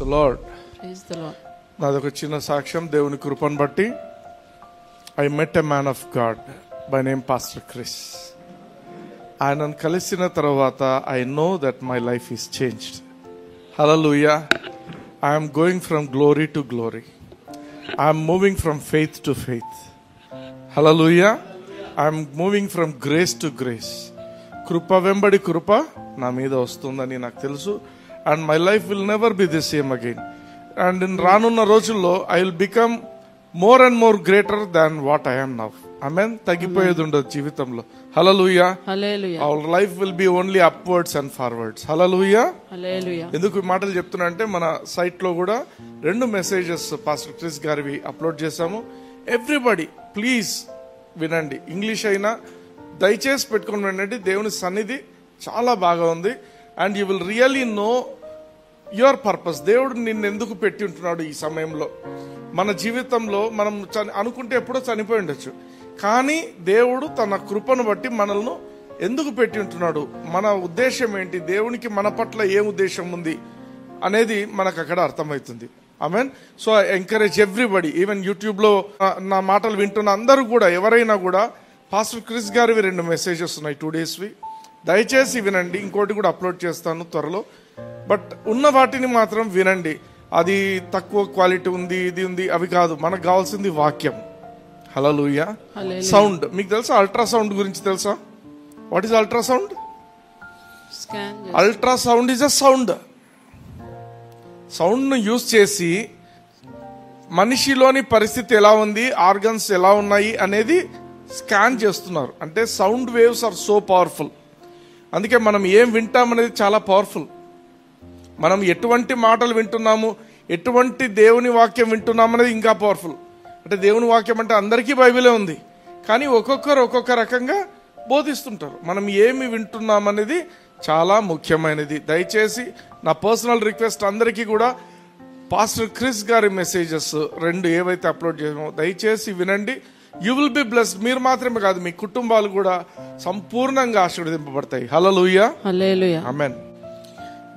The Lord. Praise the Lord. నాదొక చిన్న సాక్ష్యం. దేవుని కృపను బట్టి I met a man of God by name pastor Chris. ఆయనను కలిసిన తర్వాత I know that my life is changed. Hallelujah. I'm going from glory to glory. I'm moving from faith to faith. Hallelujah. I'm moving from grace to grace. కృప వెంబడి కృప నా మీద వస్తుందని నాకు తెలుసు. And my life will never be the same again. And రానున్న రోజుల్లో I will become more and more greater than what I am now. Amen. తగ్గిపోయేది ఉండదు జీవితంలో. Hallelujah. Hallelujah. Our life will be only upwards and forwards. Hallelujah. Hallelujah. ఎందుకు ఈ మాటలు చెప్తున్నా అంటే మన సైట్ లో కూడా 2 మెసేజెస్ పాస్టర్ క్రిస్ గారివి అప్లోడ్ చేశాము. ఎవ్రీబడి ప్లీజ్ వినండి. ఇంగ్లీష్ అయినా దయచేసి పెట్టుకుని వినండి. దేవుని సన్నిధి చాలా బాగా ఉంది. And you will really know your purpose. దేవుడు నిన్ను ఎందుకు పెట్టి ఉంటున్నాడు ఈ సమయంలో. మన జీవితంలో మనం అనుకుంటే ఎప్పుడో చనిపోయి ఉండొచ్చు, కానీ దేవుడు తన కృపను బట్టి మనల్ని ఎందుకు పెట్టి ఉంటున్నాడు, మన ఉద్దేశం ఏంటి, దేవునికి మన పట్ల ఏం ఉద్దేశం ఉంది అనేది మనకు అక్కడ అర్థమవుతుంది. Amen. So I encourage everybody, even YouTube లో నా మాటలు వింటున్న అందరూ కూడా, ఎవరైనా కూడా పాస్టర్ క్రిస్ గారివి 2 మెసేజెస్ ఉన్నాయి 2 daysవి. దయచేసి వినండి. ఇంకోటి కూడా అప్లోడ్ చేస్తాను త్వరలో. బట్ ఉన్న వాటిని మాత్రం వినండి. అది తక్కువ క్వాలిటీ ఉంది, ఇది ఉంది, అవి కాదు. మనకు కావాల్సింది వాక్యం. హల్లెలూయా. సౌండ్ మీకు తెలుసా? అల్ట్రాసౌండ్ గురించి తెలుసా? What is ultrasound? Ultrasound is a sound. Sound ను యూజ్ చేసి మనిషిలోని పరిస్థితి ఎలా ఉంది, ఆర్గన్స్ ఎలా ఉన్నాయి అనేది స్కాన్ చేస్తున్నారు. అంటే sound waves are so powerful. అందుకే మనం ఏం వింటామనేది చాలా పవర్ఫుల్. మనం ఎటువంటి మాటలు వింటున్నాము, ఎటువంటి దేవుని వాక్యం వింటున్నాము అనేది ఇంకా పవర్ఫుల్. అంటే దేవుని వాక్యం అంటే అందరికీ బైబిలే ఉంది, కానీ ఒక్కొక్కరు ఒక్కొక్క రకంగా బోధిస్తుంటారు. మనం ఏమి వింటున్నామనేది చాలా ముఖ్యమైనది. దయచేసి నా పర్సనల్ రిక్వెస్ట్ అందరికీ కూడా, పాస్టర్ క్రిస్ గారి మెసేజెస్ 2 ఏవైతే అప్లోడ్ చేసామో దయచేసి వినండి. You will be blessed. మీరు మాత్రమే కాదు, మీ కుటుంబాలు కూడా సంపూర్ణంగా ఆశీర్వదింపబడతాయి. హల్లెలూయా. హల్లెలూయా. ఆమేన్.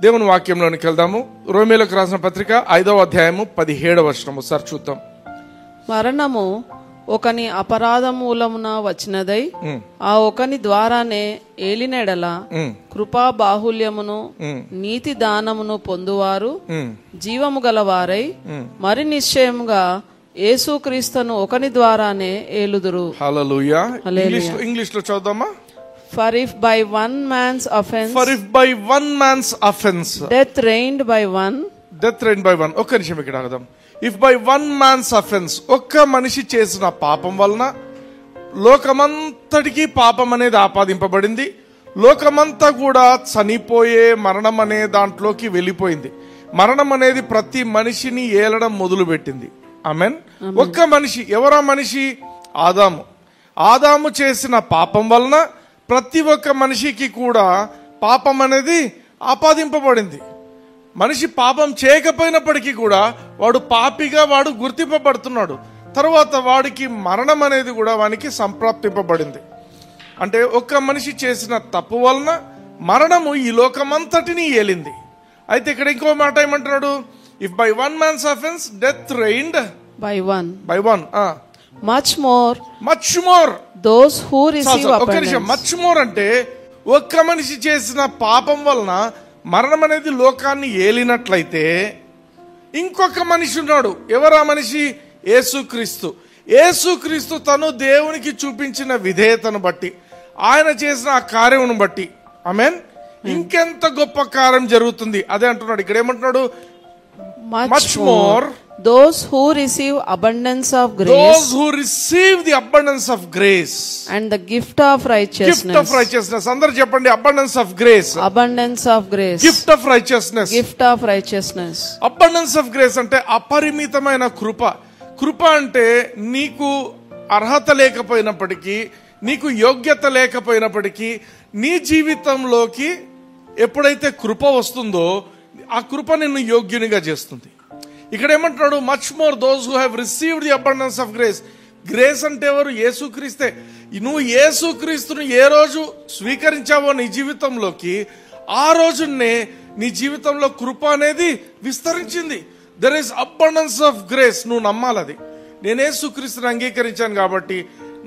దేవుని వాక్యంలోనికి వెళ్దాము. రోమీయులకు రాసిన పత్రిక 5వ అధ్యాయము 17వ వచనం ఒకసారి చూద్దాం. మరణము ఒకని అపరాధ మూలమున వచ్చినదై ఆ ఒకని ద్వారానే ఏలినెడల కృపా బాహుల్యమును నీతి దానమును పొందువారు జీవము గలవారై మరి నిశ్చయముగా యేసుక్రీస్తును ఒకని ద్వారానే ఏలుదురు. హల్లెలూయా. ఇంగ్లీష్ లో చదువుదామా? For if by one man's offense death reigned by one. ఒక్క నిమిషం ఇక్కడ ఆగదాం. If by one man's offence, ఒక్క మనిషి చేసిన పాపం వలన లోకమంతటికి పాపం అనేది ఆపాదింపబడింది. లోకమంతా కూడా చనిపోయే మరణం అనే దాంట్లోకి వెళ్ళిపోయింది. మరణం అనేది ప్రతి మనిషిని ఏలడం మొదలు పెట్టింది. ఆమేన్. ఒక్క మనిషి, ఎవరా మనిషి? ఆదాము చేసిన పాపం వలన ప్రతి ఒక్క మనిషికి కూడా పాపం అనేది ఆపాదింపబడింది. మనిషి పాపం చేయకపోయినప్పటికీ కూడా వాడు పాపిగా వాడు గుర్తింపబడుతున్నాడు. తర్వాత వాడికి మరణం అనేది కూడా వానికి సంప్రాప్తింపబడింది. అంటే ఒక్క మనిషి చేసిన తప్పు వలన మరణము ఈ లోకమంతటిని ఏలింది. అయితే ఇక్కడ ఇంకో మాట ఏమంటున్నాడు? If by one man's offence death reigned by one. much more those who receive abundance. much more అంటే ఒక్క మనిషి చేసిన పాపం వలన మరణం అనేది లోకాన్ని ఏలినట్లయితే ఇంకొక మనిషి ఉన్నాడు. ఎవరా మనిషి? యేసుక్రీస్తు తను దేవునికి చూపించిన విధేయతను బట్టి, ఆయన చేసిన ఆ కార్యమును బట్టి, ఆమేన్, ఇంకెంత గొప్ప కార్యం జరుగుతుంది. అదే అంటున్నాడు ఇక్కడ. ఏమంటున్నాడు? much more those who receive abundance of grace, the abundance of grace and the gift of righteousness. అందరూ చెప్పండి, abundance of grace. gift of righteousness. abundance of grace అంటే అపరిమితమైన కృప అంటే నీకు అర్హత లేకపోయినప్పటికీ, నీకు యోగ్యత లేకపోయినప్పటికీ, నీ జీవితంలోకి ఎప్పుడైతే కృప వస్తుందో ఆ కృప నిన్ను యోగ్యునిగా చేస్తుంది. ఇక్కడ ఏమంటున్నాడు? Much more those who have received the abundance of grace. Grace అంటే ఎవరు? యేసుక్రీస్తే. నువ్వు యేసుక్రీస్తును ఏ రోజు స్వీకరించావో నీ జీవితంలోకి, ఆ రోజునే నీ జీవితంలో కృప అనేది విస్తరించింది. There is abundance of grace. నువ్వు నమ్మాలి అది. నేను యేసుక్రీస్తుని అంగీకరించాను కాబట్టి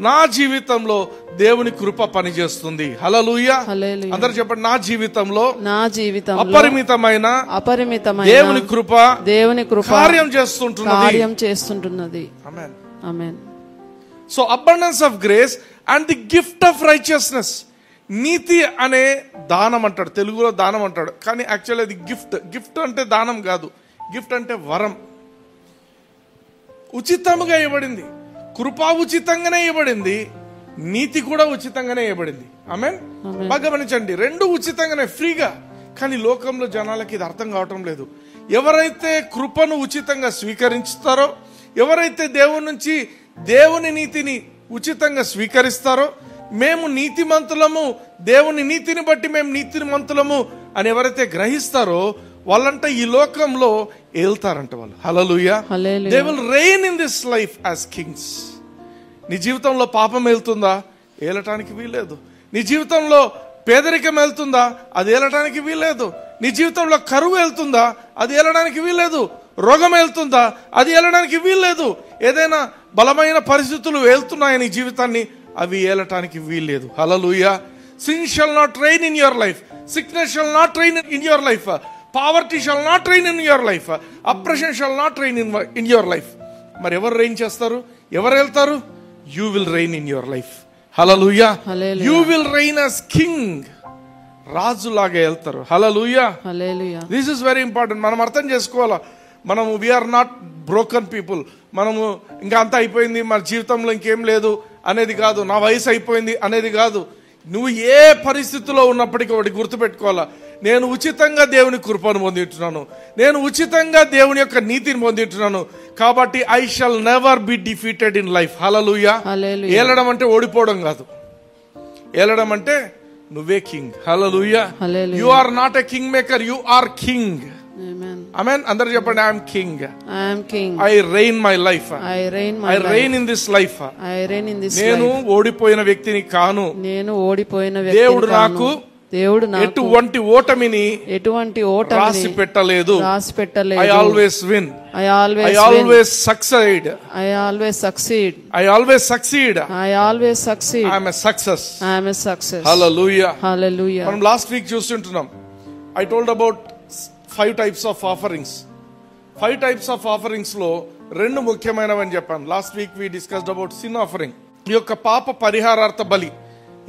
నా జీవితంలో దేవుని కృప పనిచేస్తుంది. హల్లెలూయా. అందరూ చెప్పండి, నా జీవితంలో అపరిమితమైన దేవుని కృప కార్యం చేస్తుంటున్నది. Amen. So abundance of grace and the gift of righteousness. నీతి అనే దానం అంటాడు, తెలుగులో దానం అంటాడు, కానీ యాక్చువల్లీ అది గిఫ్ట్. గిఫ్ట్ అంటే దానం కాదు, గిఫ్ట్ అంటే వరం. ఉచితంగా ఇవ్వబడింది. కృప ఉచితంగానే ఇవ్వబడింది, నీతి కూడా ఉచితంగానే ఇవ్వబడింది. ఆమేన్. బాగా గమనించండి, రెండు ఉచితంగానే, ఫ్రీగా. కానీ లోకంలో జనాలకి ఇది అర్థం కావటం లేదు. ఎవరైతే కృపను ఉచితంగా స్వీకరిస్తారో, ఎవరైతే దేవుని నుంచి దేవుని నీతిని ఉచితంగా స్వీకరిస్తారో, మేము నీతిమంతులము, దేవుని నీతిని బట్టి మేము నీతిమంతులము అని ఎవరైతే గ్రహిస్తారో వాళ్ళంట ఈ లోకంలో ఏల్తారంట వాళ్ళు. Hallelujah. They will reign in this life as kings. నీ జీవితంలో పాపం వెళ్తుందా? ఏలటానికి వీల్లేదు. నీ జీవితంలో పేదరికం వెళ్తుందా? అది ఏలటానికి వీల్లేదు. నీ జీవితంలో కరువు వెళ్తుందా? అది ఏలడానికి వీల్లేదు. రోగం వెళ్తుందా? అది ఏలడానికి వీల్లేదు. ఏదైనా బలమైన పరిస్థితులు వెళ్తున్నాయి నీ జీవితాన్ని, అవి ఏలటానికి వీల్లేదు. హల్లెలూయా. Sin shall not reign in your life. Sickness shall not reign in your life. Poverty shall not reign in your life. Oppression shall not reign in your life. మరి ఎవరు రెయిన్ చేస్తారు? ఎవరు వెళ్తారు? You will reign in your life. Hallelujah. You will reign as king. రాజులాగా వెళ్తారు. Hallelujah. This is very important. మనం అర్థం చేసుకోవాలా. మనము వీఆర్ నాట్ బ్రోకన్ పీపుల్. మనము ఇంకా అంతా అయిపోయింది, మన జీవితంలో ఇంకేం లేదు అనేది కాదు. నా వయసు అయిపోయింది అనేది కాదు. నువ్వు ఏ పరిస్థితిలో ఉన్నప్పటికీ ఒకటి గుర్తుపెట్టుకోవాలా, నేను ఉచితంగా దేవుని కృపను పొందింటున్నాను, నేను ఉచితంగా దేవుని యొక్క నీతిని పొందింటున్నాను. కాబట్టి I shall never be defeated in life. Hallelujah. ఏలడం అంటే ఓడిపోవడం కాదు. ఏలడం అంటే నువ్వే king. Hallelujah. You are not a king maker, you are king. Amen. అందరూ చెప్పండి, I am king. I reign my life. I reign in this life. నేను ఓడిపోయిన వ్యక్తిని కాను. దేవుడు నాకు ఎటువంటి ఓటమిని రాసి పెట్టలేదు. I always win. I always succeed. I always succeed. I am a success. Hallelujah. మనం లాస్ట్ వీక్ చూస్తుంటున్నాం. I told about 5 types of offerings. 5 types of offerings లో 2 ముఖ్యమైనవని చెప్పాను. Last week we discussed about sin offering. ఈ యొక్క పాప పరిహారార్థ బలి.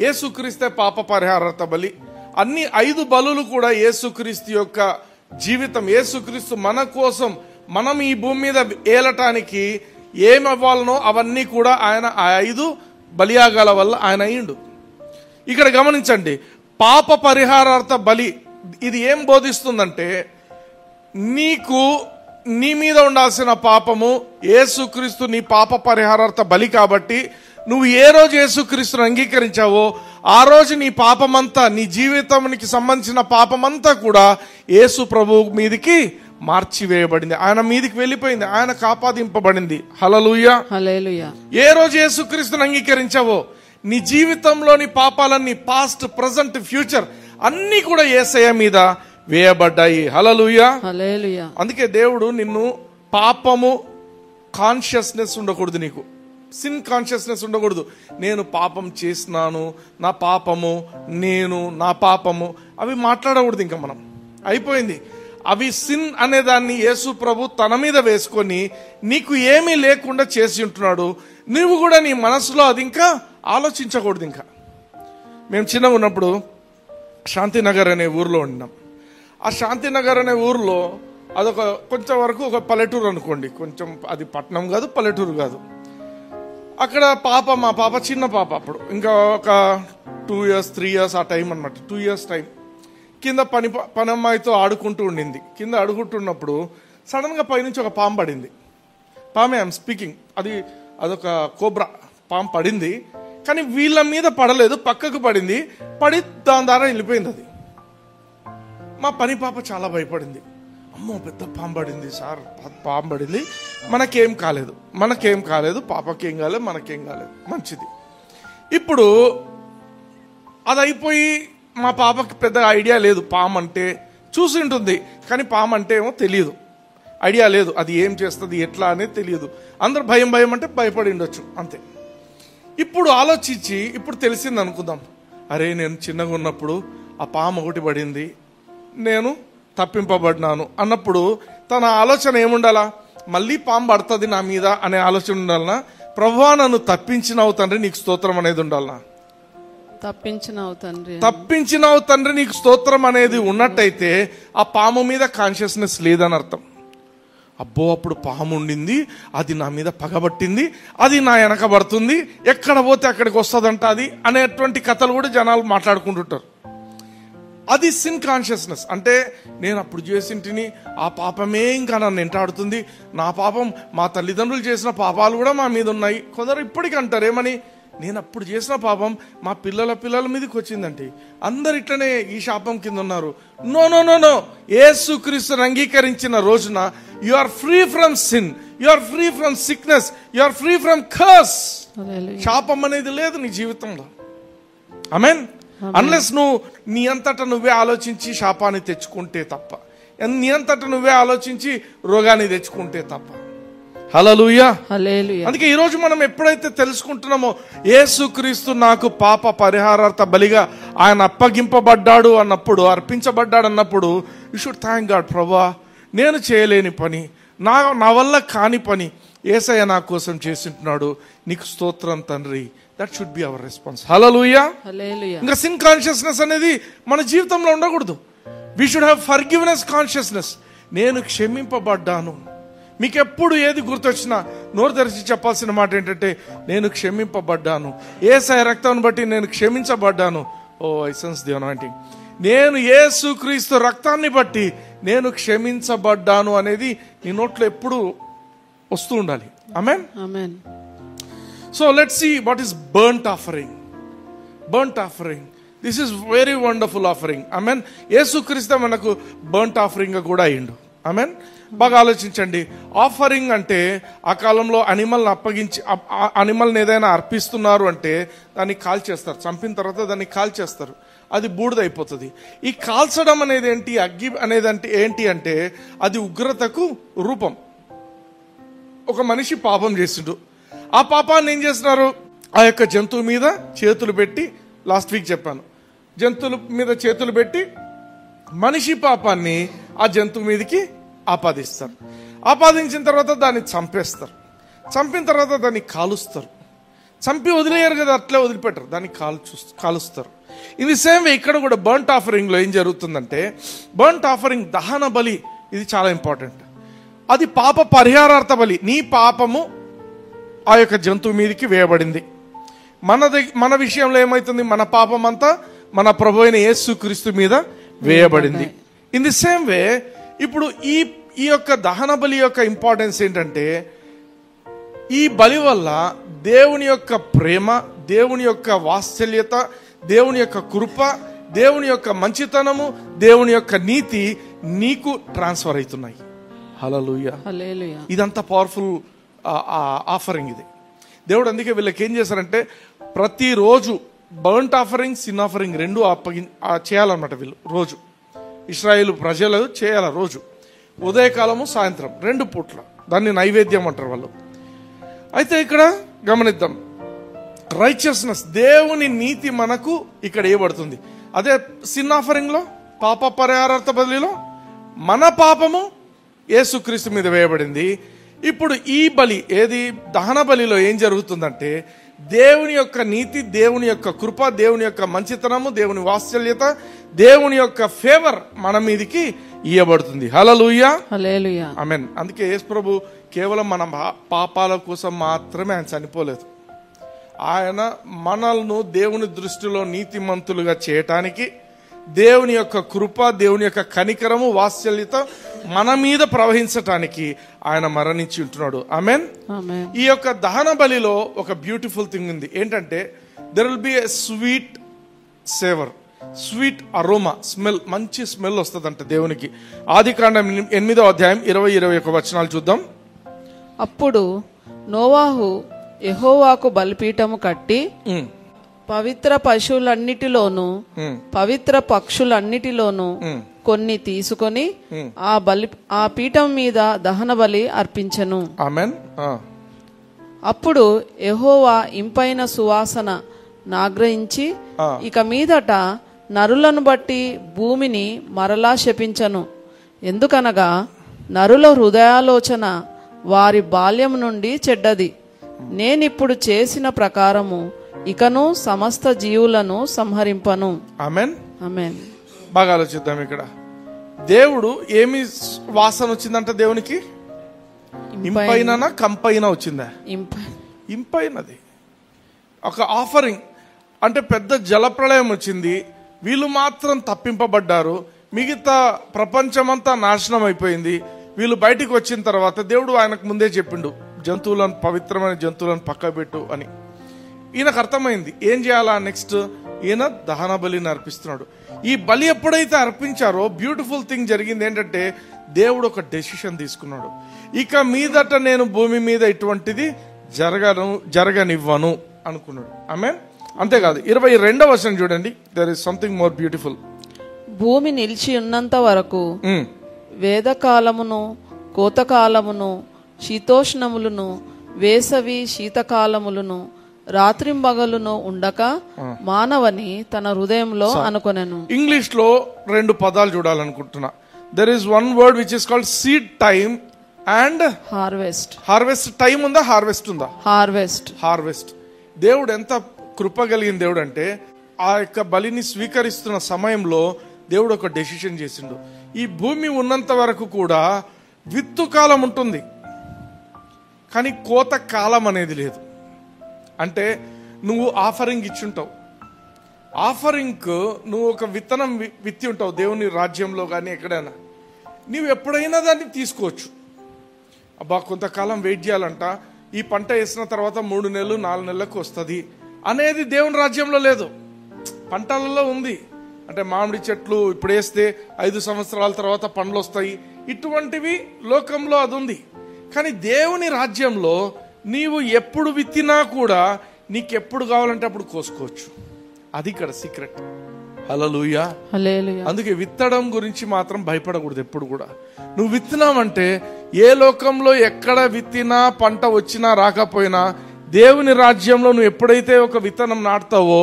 యేసుక్రీస్తే పాప పరిహారార్థ బలి. అన్ని 5 బలులు కూడా యేసుక్రీస్తు యొక్క జీవితం. యేసుక్రీస్తు మన కోసం, మనం ఈ భూమి మీద ఏలటానికి ఏమవ్వాలనో అవన్నీ కూడా ఆయన ఆ 5 బలియాగాల వల్ల ఆయన అయ్యిండు. ఇక్కడ గమనించండి, పాప పరిహారార్థ బలి ఇది ఏం బోధిస్తుందంటే, నీకు నీ మీద ఉండాల్సిన పాపము యేసుక్రీస్తు నీ పాప పరిహారార్థ బలి. కాబట్టి నువ్వు ఏ రోజు యేసుక్రీస్తును అంగీకరించావో ఆ రోజు నీ పాపమంతా, నీ జీవితానికి సంబంధించిన పాపమంతా కూడా యేసు ప్రభు మీదికి మార్చివేయబడింది. ఆయన మీదికి వెళ్ళిపోయింది, ఆయన కాపాదింపబడింది. హల్లెలూయా. ఏ రోజు యేసుక్రీస్తును అంగీకరించావో నీ జీవితంలోని పాపాలన్నీ, పాస్ట్, ప్రజెంట్, ఫ్యూచర్ అన్ని కూడా యేసయ్య మీద వేయబడ్డాయి. హల్లెలూయా. అందుకే దేవుడు నిన్ను పాపము కాన్షియస్నెస్ ఉండకూడదు, నీకు సిన్ కాన్షియస్నెస్ ఉండకూడదు. నేను పాపం చేసినాను, నా పాపము, నేను నా పాపము, అవి మాట్లాడకూడదు. ఇంకా మనం అయిపోయింది. అవి సిన్ అనే దాన్ని యేసు ప్రభు తన మీద వేసుకొని నీకు ఏమీ లేకుండా చేసి ఉంటున్నాడు. నువ్వు కూడా నీ మనసులో అది ఇంకా ఆలోచించకూడదు. ఇంకా మేము చిన్నగా ఉన్నప్పుడు శాంతినగర్ అనే ఊర్లో ఉన్నాం. ఆ శాంతినగర్ అనే ఊర్లో అదొక కొంచెం వరకు ఒక పల్లెటూరు అనుకోండి. కొంచెం అది పట్టణం కాదు, పల్లెటూరు కాదు. అక్కడ మా పాప చిన్న పాప, అప్పుడు ఇంకా ఒక 2 years 3 years ఆ టైం అనమాట. 2 years టైం కింద పని అమ్మాయితో ఆడుకుంటూ ఉండింది. కింద ఆడుకుంటున్నప్పుడు సడన్ గా పైనుంచి ఒక పాము పడింది. పామే, ఐఎమ్ స్పీకింగ్, అదొక కోబ్రా పాము పడింది. కానీ వీళ్ళ మీద పడలేదు, పక్కకు పడింది. పడి దాని ద్వారా వెళ్ళిపోయింది. అది మా పని పాప చాలా భయపడింది. అమ్మో, పెద్ద పాము పడింది సార్, పాము పడింది, మనకేం కాలేదు, పాపకేం కాలేదు, మనకేం కాలేదు, మంచిది. ఇప్పుడు అది అయిపోయి మా పాపకి పెద్ద ఐడియా లేదు పాము అంటే. చూసి ఉంటుంది, కానీ పాము అంటే ఏమో తెలియదు, ఐడియా లేదు, అది ఏం చేస్తుంది ఎట్లా అనేది తెలియదు. అందరు భయం భయం అంటే భయపడి ఉండొచ్చు అంతే. ఇప్పుడు ఆలోచించి ఇప్పుడు తెలిసింది అనుకుందాం, అరే నేను చిన్నగా ఉన్నప్పుడు ఆ పాము ఒకటి పడింది, నేను తప్పింపబడినాను అన్నప్పుడు తన ఆలోచన ఏముండాలా? మళ్ళీ పాము పడుతుంది నా మీద అనే ఆలోచన ఉండాలనా? ప్రభువా నన్ను తప్పించినావు తండ్రి నీకు స్తోత్రం అనేది ఉండాలనా? తప్పించినావు తండ్రి నీకు స్తోత్రం అనేది ఉన్నట్టయితే ఆ పాము మీద కాన్షియస్నెస్ లేదని అర్థం. అబ్బో అప్పుడు పాము ఉండింది, అది నా మీద పగబట్టింది, అది నా వెనకబడుతుంది, ఎక్కడ పోతే అక్కడికి వస్తుందంట అది అనేటువంటి కథలు కూడా జనాలు మాట్లాడుకుంటుంటారు. అది సిన్ కాన్షియస్నెస్. అంటే నేను అప్పుడు చేసింటిని, ఆ పాపమే ఇంకా నన్ను వెంటాడుతుంది, నా పాపం మా తల్లిదండ్రులు చేసిన పాపాలు కూడా మా మీద ఉన్నాయి. కొందరు ఇప్పటికీ అంటారు ఏమని, నేను అప్పుడు చేసిన పాపం మా పిల్లల మీదకి వచ్చిందంటే అందరు ఇట్లనే ఈ శాపం కింద ఉన్నారు. నో నో నో నో, యేసుక్రీస్తుని అంగీకరించిన రోజున you are free from sin, you are free from sickness, you are free from curse. శాపం అనేది లేదు నీ జీవితంలో. ఆమేన్. అన్లెస్ నువ్వు నీ అంతటా నువ్వే ఆలోచించి శాపాన్ని తెచ్చుకుంటే తప్ప, నీ అంతటా నువ్వే ఆలోచించి రోగాన్ని తెచ్చుకుంటే తప్ప. హల్లెలూయా. అందుకే ఈ రోజు మనం ఎప్పుడైతే తెలుసుకుంటున్నామో యేసుక్రీస్తు నాకు పాప పరిహారార్థ బలిగా ఆయన అప్పగింపబడ్డాడు అన్నప్పుడు, అర్పించబడ్డాడు అన్నప్పుడు యు షుడ్ థ్యాంక్ గాడ్. ప్రభువా నేను చేయలేని పని, నా వల్ల కాని పని యేసయ్య నా కోసం చేసింటున్నాడు, నీకు స్తోత్రం తండ్రి. That should be our response. Hallelujah. ఇంకా సిన్ కాన్షియస్నెస్ అనేది మన జీవితంలో ఉండకూడదు. We should have forgiveness consciousness. నేను క్షమింపబడ్డాను. మీకు ఎప్పుడు ఏది గుర్తొచ్చినా నోరు తెరిచి చెప్పాల్సిన మాట ఏంటంటే నేను క్షమింపబడ్డాను, యేసయ్య రక్తాన్ని బట్టి నేను క్షమించబడ్డాను. ఓ ఐ సెన్స్ ది అనాయింటింగ్. నేను యేసుక్రీస్తు రక్తాన్ని బట్టి నేను క్షమించబడ్డాను అనేది నీ నోట్లో ఎప్పుడు వస్తూ ఉండాలి. ఆమేన్. ఆమేన్. So let's see what is burnt offering. Burnt offering. This is very wonderful offering. Amen. యేసుక్రీస్తు మనకు burnt offering గా కూడా అయ్యిండు. ఆమేన్. బాగా ఆలోచించండి. ఆఫరింగ్ అంటే ఆ కాలంలో అనిమల్ని అప్పగించి, అనిమల్ని ఏదైనా అర్పిస్తున్నారు అంటే దాన్ని కాల్చేస్తారు, చంపిన తర్వాత దాన్ని కాల్చేస్తారు, అది బూడిదైపోతుంది. ఈ కాల్చడం అనేది ఏంటి, అగ్గి అనేది ఏంటి అంటే అది ఉగ్రతకు రూపం. ఒక మనిషి పాపం చేసిండు, ఆ పాపాన్ని ఏం చేస్తున్నారు, ఆ యొక్క జంతువు మీద చేతులు పెట్టి, లాస్ట్ వీక్ చెప్పాను, జంతువుల మీద చేతులు పెట్టి మనిషి పాపాన్ని ఆ జంతువు మీదకి ఆపాదిస్తారు. ఆపాదించిన తర్వాత దాన్ని చంపేస్తారు. చంపిన తర్వాత దాన్ని కాలుస్తారు. చంపి వదిలేయారు కదా, అట్లే వదిలిపెట్టరు, దాన్ని కాలుస్తారు. ఇన్ ది సేమ్ వే ఇక్కడ కూడా బర్ంట్ ఆఫరింగ్ లో ఏం జరుగుతుందంటే, బర్ంట్ ఆఫరింగ్ దహన బలి, ఇది చాలా ఇంపార్టెంట్. అది పాప పరిహారార్థ బలి. నీ పాపము ఆ యొక్క జంతువు మీదకి వేయబడింది. మన విషయంలో ఏమైతుంది, మన పాపం అంతా మన ప్రభు అయిన యేసుక్రీస్తు మీద వేయబడింది. ఇన్ ది సేమ్ వే ఇప్పుడు ఈ యొక్క దహన బలి యొక్క ఇంపార్టెన్స్ ఏంటంటే, ఈ బలి వల్ల దేవుని యొక్క ప్రేమ, దేవుని యొక్క వాత్సల్యత, దేవుని యొక్క కృప, దేవుని యొక్క మంచితనము, దేవుని యొక్క నీతి నీకు ట్రాన్స్ఫర్ అవుతున్నాయి. హల్లెలూయా. ఇదంతా పవర్ఫుల్ ఆఫరింగ్ ఇది. దేవుడు అందుకే వీళ్ళకి ఏం చేశారంటే, ప్రతిరోజు బర్ంట్ ఆఫరింగ్, సిన్ ఆఫరింగ్ రెండు చేయాలన్నమాట. వీళ్ళు రోజు ఇశ్రాయేలు ప్రజలు చేయాల, రోజు ఉదయకాలము సాయంత్రం 2 పూట్ల. దాన్ని నైవేద్యం అంటారు వాళ్ళు. అయితే ఇక్కడ గమనిద్దాం, రైచియస్నెస్, దేవుని నీతి మనకు ఇక్కడ ఇవ్వబడుతుంది. అదే సిన్ ఆఫరింగ్ లో, పాప పరిహారార్థ బలిలో మన పాపము యేసుక్రీస్తు మీద వేయబడింది. ఇప్పుడు ఈ బలి ఏది, దహన బలిలో ఏం జరుగుతుందంటే, దేవుని యొక్క నీతి, దేవుని యొక్క కృప, దేవుని యొక్క మంచితనము, దేవుని వాత్సల్యత, దేవుని యొక్క ఫేవర్ మన మీదకి ఇవ్వబడుతుంది. హల్లెలూయా. ఆమేన్. అందుకే యేసు ప్రభు కేవలం మన పాపాల కోసం మాత్రమే ఆయన చనిపోలేదు. ఆయన మనల్ని దేవుని దృష్టిలో నీతిమంతులుగా చేయటానికి, దేవుని యొక్క కృప, దేవుని యొక్క కనికరము, వాత్సల్యత మన మీద ప్రవహించటానికి ఆయన మరణించి ఉంటున్నాడు. ఆమేన్. ఈ యొక్క దహన బలిలో ఒక బ్యూటిఫుల్ థింగ్ ఉంది. ఏంటంటే, there will be a sweet saver, sweet aroma, smell, మంచి స్మెల్ వస్తుందంట దేవునికి. ఆదికాండం 8వ అధ్యాయం 20-21 వచనాలు చూద్దాం. అప్పుడు నోవాహు యెహోవాకు బలిపీఠము కట్టి పవిత్ర పశువులన్నిటిలోను పవిత్ర పక్షులన్నిటిలోను కొన్ని తీసుకొని ఆ పీఠం మీద దహన బలి అర్పించెను. ఆమేన్. అప్పుడు యెహోవా ఇంపైన సువాసన నాగ్రహించి ఇక మీదట నరులను బట్టి భూమిని మరలా శపించను. ఎందుకనగా నరుల హృదయాలోచన వారి బాల్యం నుండి చెడ్డది. నేనిప్పుడు చేసిన ప్రకారము ఇకను సమస్త జీవులను సంహరింపను. ఆమేన్. ఆమేన్. బాగా ఆలోచిద్దాం. ఇక్కడ దేవుడు ఏమి వాసన వచ్చిందంట? దేవునికి ఇంపైన కంపైన వచ్చిందా? ఇంపైనది. ఒక ఆఫరింగ్ అంటే పెద్ద జలప్రళయం వచ్చింది, వీళ్ళు మాత్రం తప్పింపబడ్డారు, మిగతా ప్రపంచమంతా నాశనం అయిపోయింది. వీళ్ళు బయటికి వచ్చిన తర్వాత దేవుడు ఆయనకు ముందే చెప్పిండు, జంతువులను, పవిత్రమైన జంతువులను పక్క పెట్టు అని. ఈయనకు అర్థమైంది ఏం చేయాలా నెక్స్ట్. ఈయన దహన బలిని అర్పిస్తున్నాడు. ఈ బలి ఎప్పుడైతే అర్పించారో బ్యూటిఫుల్ థింగ్ జరిగింది ఏంటంటే, దేవుడు ఒక డెసిషన్ తీసుకున్నాడు. ఇక మీదట నేను భూమి మీద ఇటువంటిది జరగనివ్వను అనుకున్నాడు. ఆమేన్. అంతేకాదు 22వ వచనం చూడండి. There is something more beautiful. భూమి నిలిచి ఉన్నంత వరకు వేదకాలమును కోతకాలమును శీతోష్ణములను వేసవి శీతకాలములను రాత్రింబగలును ఉండక మానవని తన హృదయంలో అనుకొనెను. ఇంగ్లీష్ లో 2 పదాలు చూడాలనుకుంటున్నా. There is one word which is called seed time and harvest. Harvest time ఉందా? హార్వెస్ట్ ఉందా? హార్వెస్ట్. దేవుడు ఎంత కృప కలిగిన దేవుడు అంటే, ఆ యొక్క బలిని స్వీకరిస్తున్న సమయంలో దేవుడు ఒక డెసిషన్ చేసిండు. ఈ భూమి ఉన్నంత వరకు కూడా విత్తు కాలం ఉంటుంది, కానీ కోత కాలం అనేది లేదు. అంటే నువ్వు ఆఫరింగ్ ఇచ్చుంటావు, ఆఫరింగ్ నువ్వు ఒక విత్తనం విత్తి ఉంటావు దేవుని రాజ్యంలో కానీ ఎక్కడైనా. నువ్వు ఎప్పుడైనా దాన్ని తీసుకోవచ్చు. అబ్బా కొంతకాలం వెయిట్ చేయాలంట, ఈ పంట వేసిన తర్వాత 3 నెలలు 4 నెలలకు వస్తుంది అనేది దేవుని రాజ్యంలో లేదు. పంటలలో ఉంది. అంటే మామిడి చెట్లు ఇప్పుడు వేస్తే 5 సంవత్సరాల తర్వాత పండ్లు వస్తాయి, ఇటువంటివి లోకంలో అది ఉంది. కానీ దేవుని రాజ్యంలో నీవు ఎప్పుడు విత్తినా కూడా నీకెప్పుడు కావాలంటే అప్పుడు కోసుకోవచ్చు. అది ఇక్కడ సీక్రెట్. హల్లెలూయా. అందుకే విత్తడం గురించి మాత్రం భయపడకూడదు ఎప్పుడు కూడా. నువ్వు విత్తినావంటే ఏ లోకంలో ఎక్కడ విత్తినా పంట వచ్చినా రాకపోయినా దేవుని రాజ్యంలో నువ్వు ఎప్పుడైతే ఒక విత్తనం నాటుతావో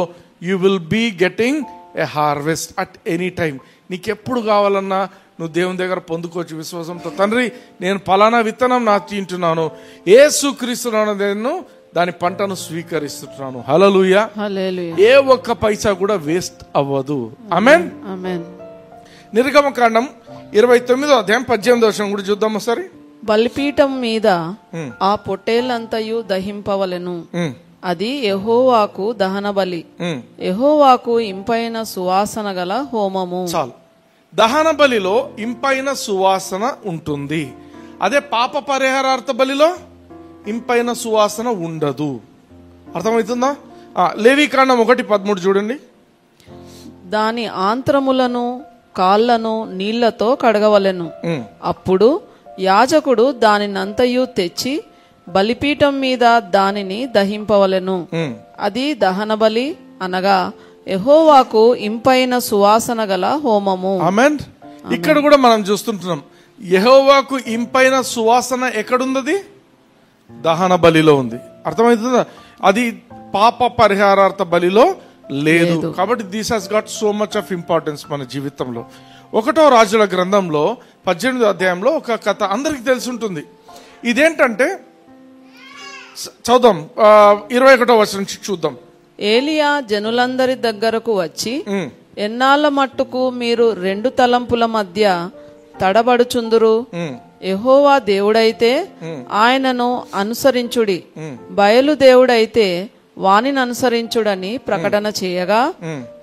you will be getting a harvest at any time. నీకెప్పుడు కావాలన్నా నువ్వు దేవుని దగ్గర పొందుకోవచ్చు విశ్వాసంతో. తండ్రి నేను పలానా విత్తనం నాటింటున్నాను, యేసుక్రీస్తునామమున నేను దాని పంటను స్వీకరిస్తున్నాను. హల్లెలూయా. ఏ ఒక్క పైసా కూడా వేస్ట్ అవ్వదు. ఆమేన్. నిర్గమకాండం 29వ అధ్యాయం 18వ వచనం కూడా చూద్దాం ఒకసారి. బలిపీఠం మీద ఆ పొట్టేళ్లంతయు దహింపవలెను, అది యెహోవాకు దహన బలి, యెహోవాకు ఇంపైన సువాసన గల హోమము. చాలు. దహన బలిలో ఇంపైన సువాసన ఉంటుంది. అదే పాప పరిహారార్థ బలిలో ఇంపైన సువాసన ఉండదు. అర్థమవుతుందా? లేవీకాండం 1:13 చూడండి. దాని ఆంత్రములను కాళ్లను నీళ్లతో కడగవలెను. అప్పుడు యాజకుడు దానినంతయు తెచ్చి బలిపీఠం మీద దానిని దహింపవలెను. అది దహన బలి అనగా యెహోవాకు ఇంపైన సువాసన గల హోమము. ఆమేన్. ఇక్కడ కూడా మనం చూస్తుంటున్నాం, యెహోవాకు ఇంపైన సువాసన ఎక్కడుంది? దహన బలిలో ఉంది. అర్థమవుతుందా? అది పాప పరిహారార్థ బలిలో లేదు. కాబట్టి this has got so much of importance మన జీవితంలో. 1వ రాజుల గ్రంథంలో 18వ అధ్యాయంలో ఒక కథ అందరికి తెలిసి ఉంటుంది. ఇదేంటంటే చదువుదాం, 21వ వచనం నుంచి చూద్దాం. ఏలియా జనులందరి దగ్గరకు వచ్చి, ఎన్నాళ్ళ మట్టుకు మీరు 2 తలంపుల మధ్య తడబడుచుందురు? యెహోవా దేవుడైతే ఆయనను అనుసరించుడి, బయలు దేవుడైతే వానిని అనుసరించుడని ప్రకటన చేయగా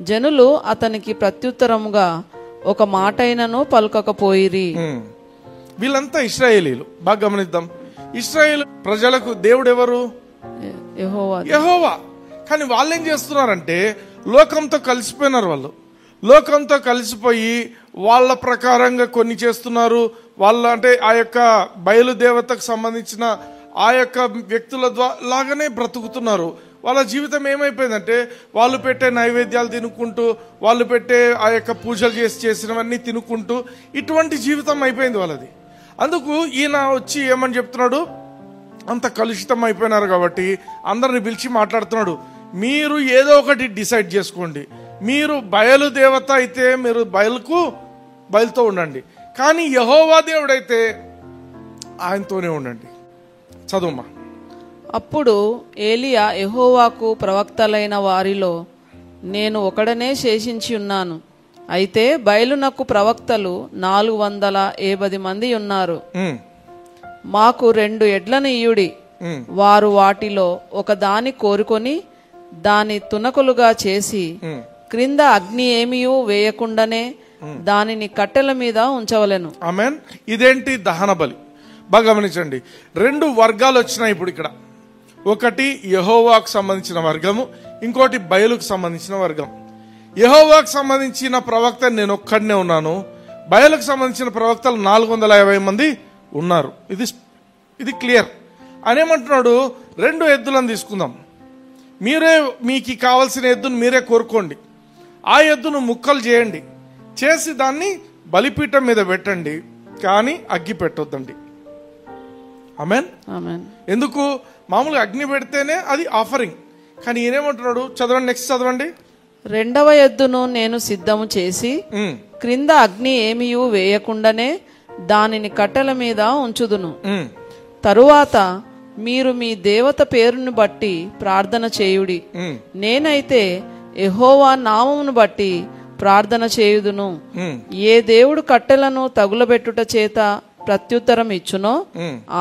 జనులు అతనికి ప్రత్యుత్తరముగా ఒక మాటైనను పలుకకపోయిరి. వీళ్ళంతా ఇశ్రాయేలీలు. బాగా గమనిద్దాం. ఇశ్రాయేలు ప్రజలకు దేవుడు ఎవరు? యెహోవా. కానీ వాళ్ళు ఏం చేస్తున్నారంటే లోకంతో కలిసిపోయినారు. వాళ్ళు లోకంతో కలిసిపోయి వాళ్ళ ప్రకారంగా కొన్ని చేస్తున్నారు. వాళ్ళ అంటే ఆ యొక్క బయలుదేవతకు సంబంధించిన ఆ యొక్క వ్యక్తుల లాగానే బ్రతుకుతున్నారు. వాళ్ళ జీవితం ఏమైపోయిందంటే వాళ్ళు పెట్టే నైవేద్యాలు తినుకుంటూ, వాళ్ళు పెట్టే ఆ యొక్క పూజలు చేసినవన్నీ తినుకుంటూ ఇటువంటి జీవితం అయిపోయింది వాళ్ళది. అందుకు ఈయన వచ్చి ఏమని చెప్తున్నాడు, అంత కలుషితం అయిపోయినారు కాబట్టి అందరిని పిలిచి మాట్లాడుతున్నాడు, మీరు ఏదో ఒకటి డిసైడ్ చేసుకోండి. మీరు బయలు దేవత అయితే మీరు బయలుతో ఉండండి, కానీ యెహోవా దేవుడైతే ఆయనతోనే ఉండండి. చదువుమా. అప్పుడు ఏలియా యెహోవాకు ప్రవక్తలైన వారిలో నేను ఒకడనే శేషించి ఉన్నాను, అయితే బయలునకు ప్రవక్తలు 480 మంది ఉన్నారు. మాకు 2 ఎడ్లను ఇయ్యుడి. వారు వాటిలో ఒక దాని కోరుకొని దాని తునకలుగా చేసి క్రింద అగ్ని ఏమీయూ వేయకుండానే దానిని కట్టెల మీద ఉంచవలెను. ఆమేన్. ఇదేంటి? దహన బలి. బాగా గమనించండి, 2 వర్గాలు వచ్చినాయి ఇప్పుడు ఇక్కడ. ఒకటి యెహోవాకు సంబంధించిన వర్గము, ఇంకోటి బయలుకు సంబంధించిన వర్గం. యెహోవాకు సంబంధించిన ప్రవక్త నేను ఒక్కడనే ఉన్నాను, బయలుకు సంబంధించిన ప్రవక్తలు 450 మంది ఉన్నారు. ఇది క్లియర్. అనేమంటున్నాడు, 2 ఎద్దులను తీసుకుందాం, మీరే మీకు కావలసిన ఎద్దును మీరే కోరుకోండి, ఆ ఎద్దును ముక్కలు చేయండి, చేసి దాన్ని బలిపీఠం మీద పెట్టండి, కానీ అగ్గి పెట్టొద్దండి. ఆమేన్. ఎందుకు? మామూలుగా అగ్ని పెడితేనే అది ఆఫరింగ్, కానీ ఈయనేమంటున్నాడు, చదవండి, నెక్స్ట్ చదవండి. 2వ ఎద్దును నేను సిద్ధము చేసి క్రింద అగ్ని ఏమీయూ వేయకుండానే దానిని కట్టెల మీద ఉంచుదును. తరువాత మీరు మీ దేవత పేరును బట్టి ప్రార్థన చేయుడి, నేనైతే యెహోవా నామమును బట్టి ప్రార్థన చేయుదును. ఏ దేవుడు కట్టెలను తగులబెట్టుట చేత ప్రత్యుత్తరం ఇచ్చునో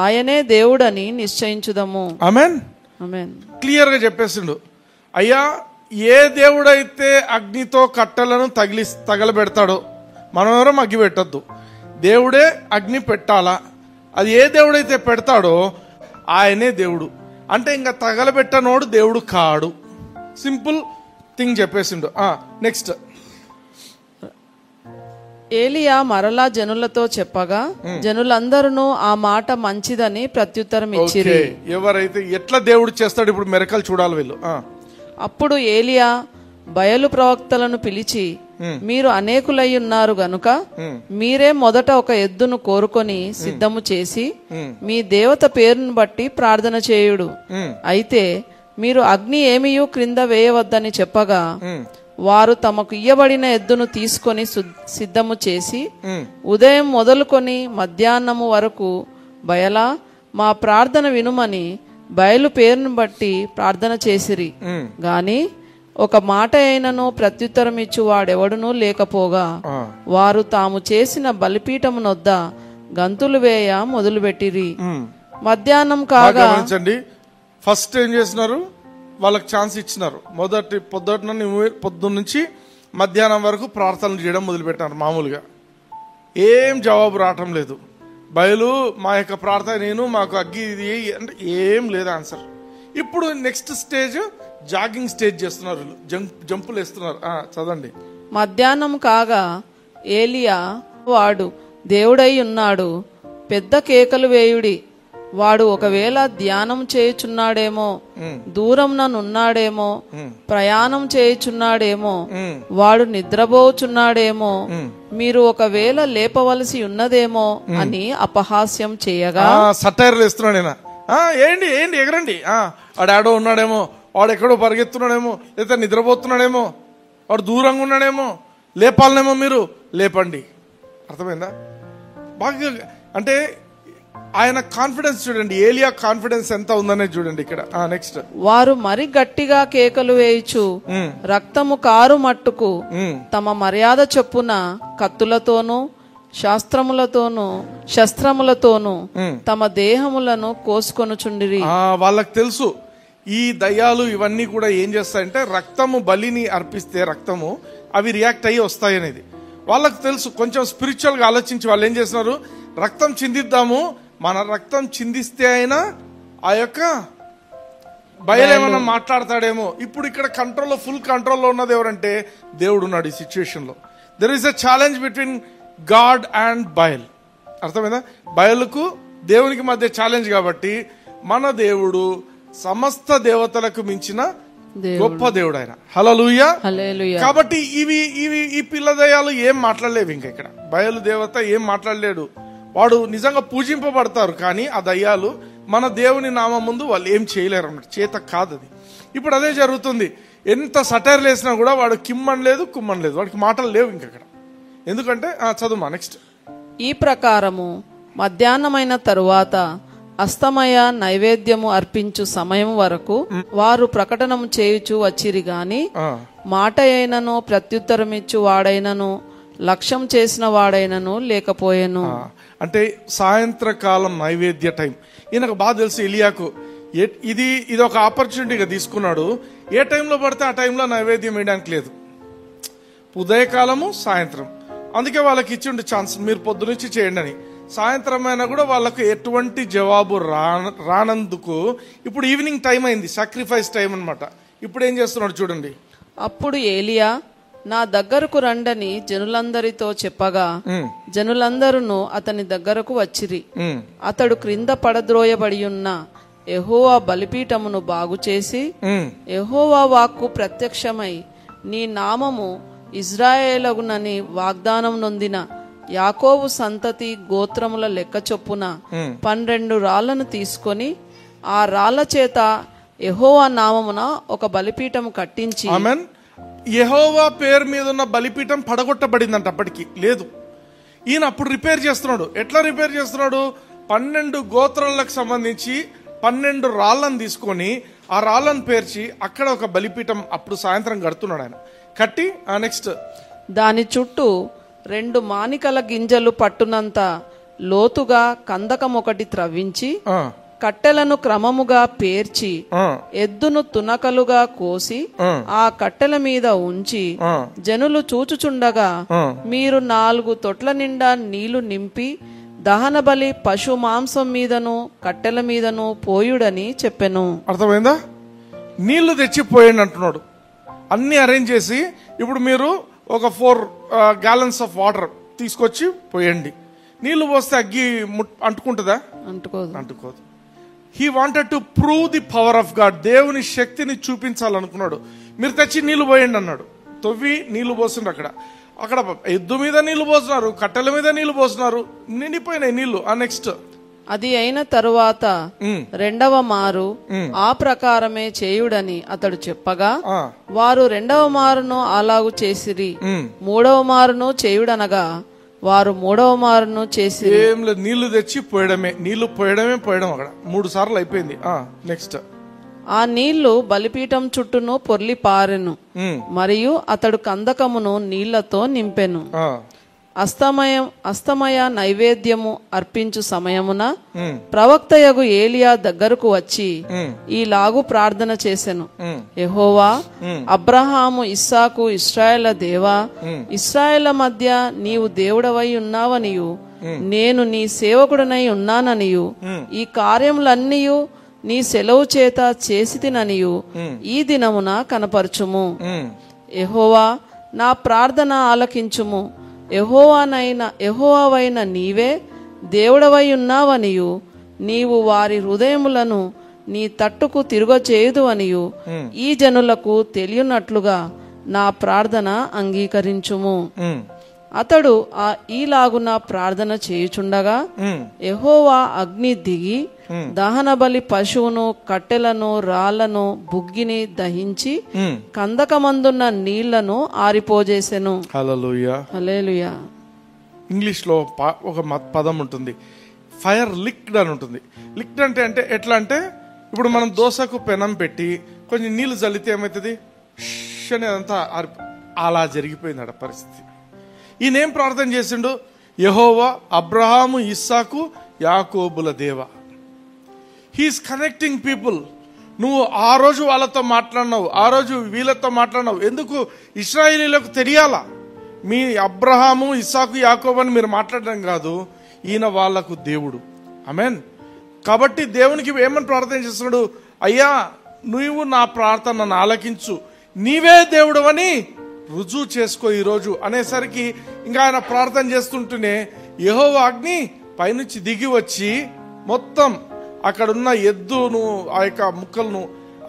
ఆయనే దేవుడని నిశ్చయించుదము. ఆమేన్. ఆమేన్. క్లియర్ గా చెప్పేసిండు. అయ్యా, ఏ దేవుడైతే అగ్నితో కట్టెలను తగలబెడతాడో మనం ఎవరో అగ్గి పెట్టద్దు, దేవుడే అగ్ని పెట్టాలా. అది ఏ దేవుడైతే పెడతాడో ఆయనే దేవుడు. అంటే ఇంకా తగలబెట్టనోడు దేవుడు కాడు. సింపుల్ థింగ్ చెప్పేసిండు. నెక్స్ట్. ఏలియా మరలా జనులతో చెప్పగా జనులందరూ ఆ మాట మంచిదని ప్రత్యుత్తరం ఇచ్చిరి. ఎవరైతే ఎట్లా దేవుడు చేస్తాడు ఇప్పుడు మెరకలు చూడాలి వీళ్ళు. అప్పుడు ఏలియా బయలు ప్రవక్తలను పిలిచి, మీరు అనేకులై ఉన్నారు గనుక మీరే మొదట ఒక ఎద్దును కోరుకొని సిద్ధము చేసి మీ దేవత పేరును బట్టి ప్రార్థన చేయుడు. అయితే మీరు అగ్ని ఏమీయూ క్రింద వేయవద్దని చెప్పగా వారు తమకు ఇయ్యబడిన ఎద్దును తీసుకొని సిద్ధము చేసి ఉదయం మొదలుకొని మధ్యాహ్నము వరకు బయలా మా ప్రార్థన వినుమని బయలు పేరును బట్టి ప్రార్థన చేసిరి. గాని ఒక మాట అయినను ప్రత్యుత్తరం ఇచ్చు వాడెవడునూ లేకపోగా వారు తాము చేసిన బలిపీఠమునొద్ద గంతులు వేయ మొదలుపెట్టిరి. మధ్యాహ్నం కాగా ఫస్ట్ ఏం చేసినారు, వాళ్ళకి ఛాన్స్ ఇచ్చినారు. పొద్దున్న నుంచి మధ్యాహ్నం వరకు ప్రార్థనలు చేయడం మొదలుపెట్టారు. మామూలుగా ఏం జవాబు రావటం లేదు. బయలు మా యొక్క ప్రార్థన నేను మాకు అగ్గి ఇది అంటే ఏం లేదు ఆన్సర్. ఇప్పుడు నెక్స్ట్ స్టేజ్ జాగింగ్ స్టేజ్ చేస్తున్నారు, జంపులు వేస్తున్నారు. చదవండి. మధ్యాహ్నం కాగా ఏలియా వాడు దేవుడై ఉన్నాడు, పెద్ద కేకలు వేయుడి. వాడు ఒకవేళ ధ్యానం చేయుచున్నాడేమో, దూరంననున్నాడేమో, ప్రయాణం చేయుచున్నాడేమో, వాడు నిద్రపోచున్నాడేమో, మీరు ఒకవేళ లేపవలసి ఉన్నదేమో అని అపహాస్యం చేయగా సటైర్లు వేస్తున్నాడు. ఏంటి ఏంటి ఎగరండి, వాడు ఆడో ఉన్నాడేమో, వాడు ఎక్కడో పరిగెత్తున్నాడేమో, లేదా నిద్రపోతున్నాడేమో, వాడు దూరంగా ఉన్నాడేమో, లేపాలనేమో, మీరు లేపండి. అర్థమైందా? బాగా అంటే ఆయన కాన్ఫిడెన్స్ చూడండి, ఏలియా కాన్ఫిడెన్స్ ఎంత ఉందనేది చూడండి ఇక్కడ. నెక్స్ట్. వారు మరి గట్టిగా కేకలు వేయుచు రక్తము కారు మట్టుకు తమ మర్యాద చొప్పున కత్తులతోనూ శస్త్రములతోనూ తమ దేహములను కోసుకొనుచుండిరి. వాళ్ళకి తెలుసు ఈ దయ్యాలు ఇవన్నీ కూడా ఏం చేస్తాయంటే రక్తము బలిని అర్పిస్తే రక్తము అవి రియాక్ట్ అయ్యి వస్తాయి అనేది వాళ్ళకి తెలుసు. కొంచెం స్పిరిచువల్ గా ఆలోచించి వాళ్ళు ఏం చేస్తున్నారు, రక్తం చిందిద్దాము, మన రక్తం చిందిస్తే అయినా ఆ యొక్క బయలేమన్నా మాట్లాడతాడేమో. ఇప్పుడు ఇక్కడ కంట్రోల్లో ఫుల్ కంట్రోల్లో ఉన్నది ఎవరంటే దేవుడు ఉన్నాడు. ఈ సిచ్యువేషన్ లో there is a challenge between God and Baal. అర్థమైందా? బయలుకు దేవునికి మధ్య ఛాలెంజ్ కాబట్టి మన దేవుడు సమస్త దేవతలకు మించిన గొప్ప దేవుడు ఆయన. హల్లెలూయా. హల్లెలూయా. కాబట్టి ఈ పిల్ల దయ్యాలు ఏం మాట్లాడలేవు. ఇంకా ఇక్కడ బయలు దేవత ఏం మాట్లాడలేడు. వాడు నిజంగా పూజింపబడతారు, కానీ ఆ దయ్యాలు మన దేవుని నామం ముందు వాళ్ళు ఏం చేయలేరు అన్నట్టు, చేత కాదు అది. ఇప్పుడు అదే జరుగుతుంది. ఎంత సటైర్లు వేసినా కూడా వాడు కిమ్మని లేదు, కుమ్మని లేదు, వాడికి మాటలు లేవు ఇంక అక్కడ. ఎందుకంటే చదువుమా నెక్స్ట్. ఈ ప్రకారము మధ్యాహ్నమైన తరువాత అస్తమయ నైవేద్యము అర్పించు సమయం వరకు వారు ప్రకటనము చేయుచు వచ్చిరి గాని మాట అయినను ప్రత్యుత్తరమిచ్చు వాడైనను లక్ష్యం చేసిన వాడైనను లేకపోయాను. అంటే సాయంత్రకాలం నైవేద్య టైం. ఈయనకు బాగా తెలుసు ఎలియాకు. ఇది ఒక ఆపర్చునిటీగా తీసుకున్నాడు. ఏ టైంలో పడితే ఆ టైంలో నైవేద్యం వేయడానికి లేదు. ఉదయకాలము, సాయంత్రం. అందుకే వాళ్ళకి ఇచ్చిండు ఛాన్స్, మీరు పొద్దునుంచి చేయండి అని. సాయంత్రం అయినా కూడా వాళ్ళకు ఎటువంటి జవాబు రానందుకు ఇప్పుడు ఈవినింగ్ టైం అయింది, సాక్రిఫైస్ టైం అన్నమాట. ఇప్పుడు ఏం చేస్తున్నాడు చూడండి. అప్పుడు ఏలియా నా దగ్గరకు రండని జనులందరితో చెప్పగా జనులందరూ అతని దగ్గరకు వచ్చిరి. అతడు క్రింద పడద్రోయబడి ఉన్న యెహోవా బలిపీఠమును బాగు చేసి యెహోవా వాక్కు ప్రత్యక్షమై నీ నామము ఇజ్రాయేలగునని వాగ్దానం నొందిన యాకోబు సంతతి గోత్రముల లెక్క చొప్పున 12 రాళ్లను తీసుకొని ఆ రాళ్ల చేత యెహోవా నామమున ఒక బలిపీఠము కట్టించి. ఆమేన్. యెహోవా పేరు మీద ఉన్న బలిపీఠం పడగొట్టబడిందంట, అప్పటికి లేదు. ఈయన అప్పుడు రిపేర్ చేస్తున్నాడు. ఎట్లా రిపేర్ చేస్తున్నాడు? 12 గోత్రాలకు సంబంధించి 12 రాళ్లను తీసుకొని ఆ రాళ్లను పేర్చి అక్కడ ఒక బలిపీఠం అప్పుడు సాయంత్రం కడుతున్నాడు ఆయన. కట్టి నెక్స్ట్ దాని చుట్టూ 2 మానికల గింజలు పట్టునంత లోతుగా కందకం ఒకటి త్రవ్వించి కట్టెలను క్రమముగా పేర్చి ఎద్దును తునకలుగా కోసి ఆ కట్టెల మీద ఉంచి జనులు చూచుచుండగా మీరు 4 తొట్ల నిండా నీళ్లు నింపి దహన బలి పశు మాంసం మీదను కట్టెల మీదను పోయుడని చెప్పెను. అర్థమైందా? నీళ్లు తెచ్చిపోయండి అంటున్నాడు. అన్ని అరేంజ్ చేసి ఇప్పుడు మీరు ఒక 4 gallons ఆఫ్ వాటర్ తీసుకొచ్చి పోయండి. నీళ్లు పోస్తే అగ్గి అంటుకుంటుందా? అంటుకోదు. He wanted to prove the power of God. దేవుని శక్తిని చూపించాలనుకున్నాడు. మీరు తెచ్చి నీళ్లు పోయండి అన్నాడు. తవ్వి నీళ్లు పోసిండ్రు. అక్కడ ఎద్దు మీద నీళ్లు పోస్తున్నారు, కట్టెల మీద నీళ్లు పోస్తున్నారు, నిండిపోయినాయి నీళ్లు. నెక్స్ట్ అది అయిన తరువాత 2వ మారు ఆ ప్రకారమే చేయుడని అతడు చెప్పగా వారు 2వ మారును అలాగు చేసిరి. 3వ మారును చేయుడనగా వారు 3వ మారును చేసి. ఏం లేదు, నీళ్లు తెచ్చి పోయడమే, నీళ్లు పోయడం. అక్కడ 3 సార్లు అయిపోయింది. నెక్స్ట్ ఆ నీళ్లు బలిపీఠం చుట్టూను పొర్లి పారెను. మరియు అతడు కందకమును నీళ్లతో నింపెను. అస్తమయ నైవేద్యము అర్పించు సమయమున ప్రవక్తయగు ఏలియా దగ్గరకు వచ్చి ఈలాగు ప్రార్థన చేసెను. యెహోవా, అబ్రహాము, ఇస్సాకు, ఇశ్రాయేల దేవా, ఇశ్రాయేల మధ్య నీవు దేవుడవై ఉన్నావనియు నేను నీ సేవకుడనై ఉన్నాననియు ఈ కార్యములన్నీయు నీ సెలవు చేత చేసితిననియు ఈ దినమున కనపరచుము. యెహోవా, నా ప్రార్థన ఆలకించుము. యెహోవావైన నీవే దేవుడవై ఉన్నావనియు నీవు వారి హృదయములను నీ తట్టుకు తిరుగచేయుదు అనియు ఈ జనులకు తెలియనట్లుగా నా ప్రార్థన అంగీకరించుము. అతడు ఈలాగున ప్రార్థన చేయుచుండగా యెహోవా అగ్ని దిగి దహన బలి పశువును కట్టెలను రాళ్లను బుగ్గిని దహించి కందకమందున్న నీళ్లను ఆరిపోజేసెను. హల్లెలూయా. హల్లెలూయా. ఇంగ్లీష్ లో ఒక పదం ఉంటుంది, ఫైర్ లిక్డ్ అని ఉంటుంది. లిక్డ్ అంటే ఎట్లా అంటే ఇప్పుడు మనం దోశకు పెనం పెట్టి కొంచెం నీళ్లు చల్లితే ఏమవుతుంది? అదంతా అలా జరిగిపోయింది పరిస్థితి. ఈయనేం ప్రార్థన చేసిండు? యెహోవా, అబ్రహాము, ఇస్సాకు, యాకోబుల దేవ. He's connecting people. నువ్వు ఆ రోజు వాళ్ళతో మాట్లాడినావు, ఆ రోజు వీళ్ళతో మాట్లాడినావు. ఎందుకు? ఇశ్రాయేలీలకు తెలియాలా మీ అబ్రహాము, ఇస్సాకు, యాకోబు అని మీరు మాట్లాడడం కాదు, ఈయన వాళ్లకు దేవుడు. ఆమేన్. కాబట్టి దేవునికి ఏమని ప్రార్థన చేస్తున్నాడు? అయ్యా, నువ్వు నా ప్రార్థనను ఆలకించు, నీవే దేవుడు అని రుజువు చేసుకో ఈరోజు అనేసరికి ఇంకా ఆయన ప్రార్థన చేస్తుంటేనే యెహోవా అగ్ని పైనుంచి దిగి వచ్చి మొత్తం అక్కడున్న ఎద్దును, ఆ యొక్క ముక్కలను,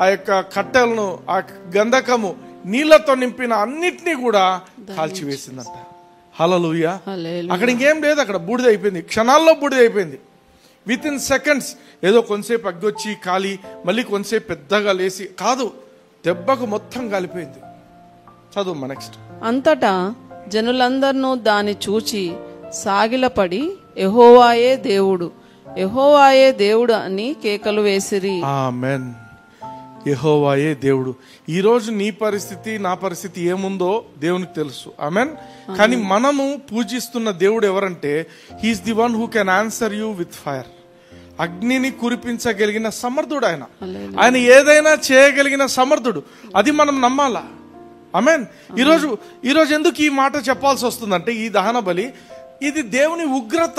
ఆ యొక్క కట్టెలను, ఆ గంధకము, నీళ్లతో నింపిన అన్నిటినీ కూడా కాల్చివేసిందంట. హల్లెలూయా. అక్కడ ఇంకేం లేదు, అక్కడ బూడిద అయిపోయింది, క్షణాల్లో బూడిద అయిపోయింది. With in seconds. ఏదో కొంతసేపు అగ్గొచ్చి కాలి మళ్ళీ కొంతసేపు పెద్దగా లేసి కాదు, దెబ్బకు మొత్తం కాలిపోయింది. చదువు నెక్స్ట్. అంతటా జనులందరినూ దాన్ని చూచి సాగిలపడి యెహోవాయే దేవుడు, యెహోవాయే దేవుడు అని కేకలు వేసిరి. ఆమేన్. యెహోవాయే దేవుడు. ఈరోజు నీ పరిస్థితి, నా పరిస్థితి ఏముందో దేవునికి తెలుసు. ఆమేన్. కానీ మనము పూజిస్తున్న దేవుడు ఎవరంటే, he's the one who can answer you with fire. అగ్నిని కురిపించగలిగిన సమర్థుడు ఆయన. ఆయన ఏదైనా చేయగలిగిన సమర్థుడు. అది మనం నమ్మాలా. ఆమేన్. ఈరోజు ఎందుకు ఈ మాట చెప్పాల్సి వస్తుందంటే, ఈ దహన బలి ఇది దేవుని ఉగ్రత.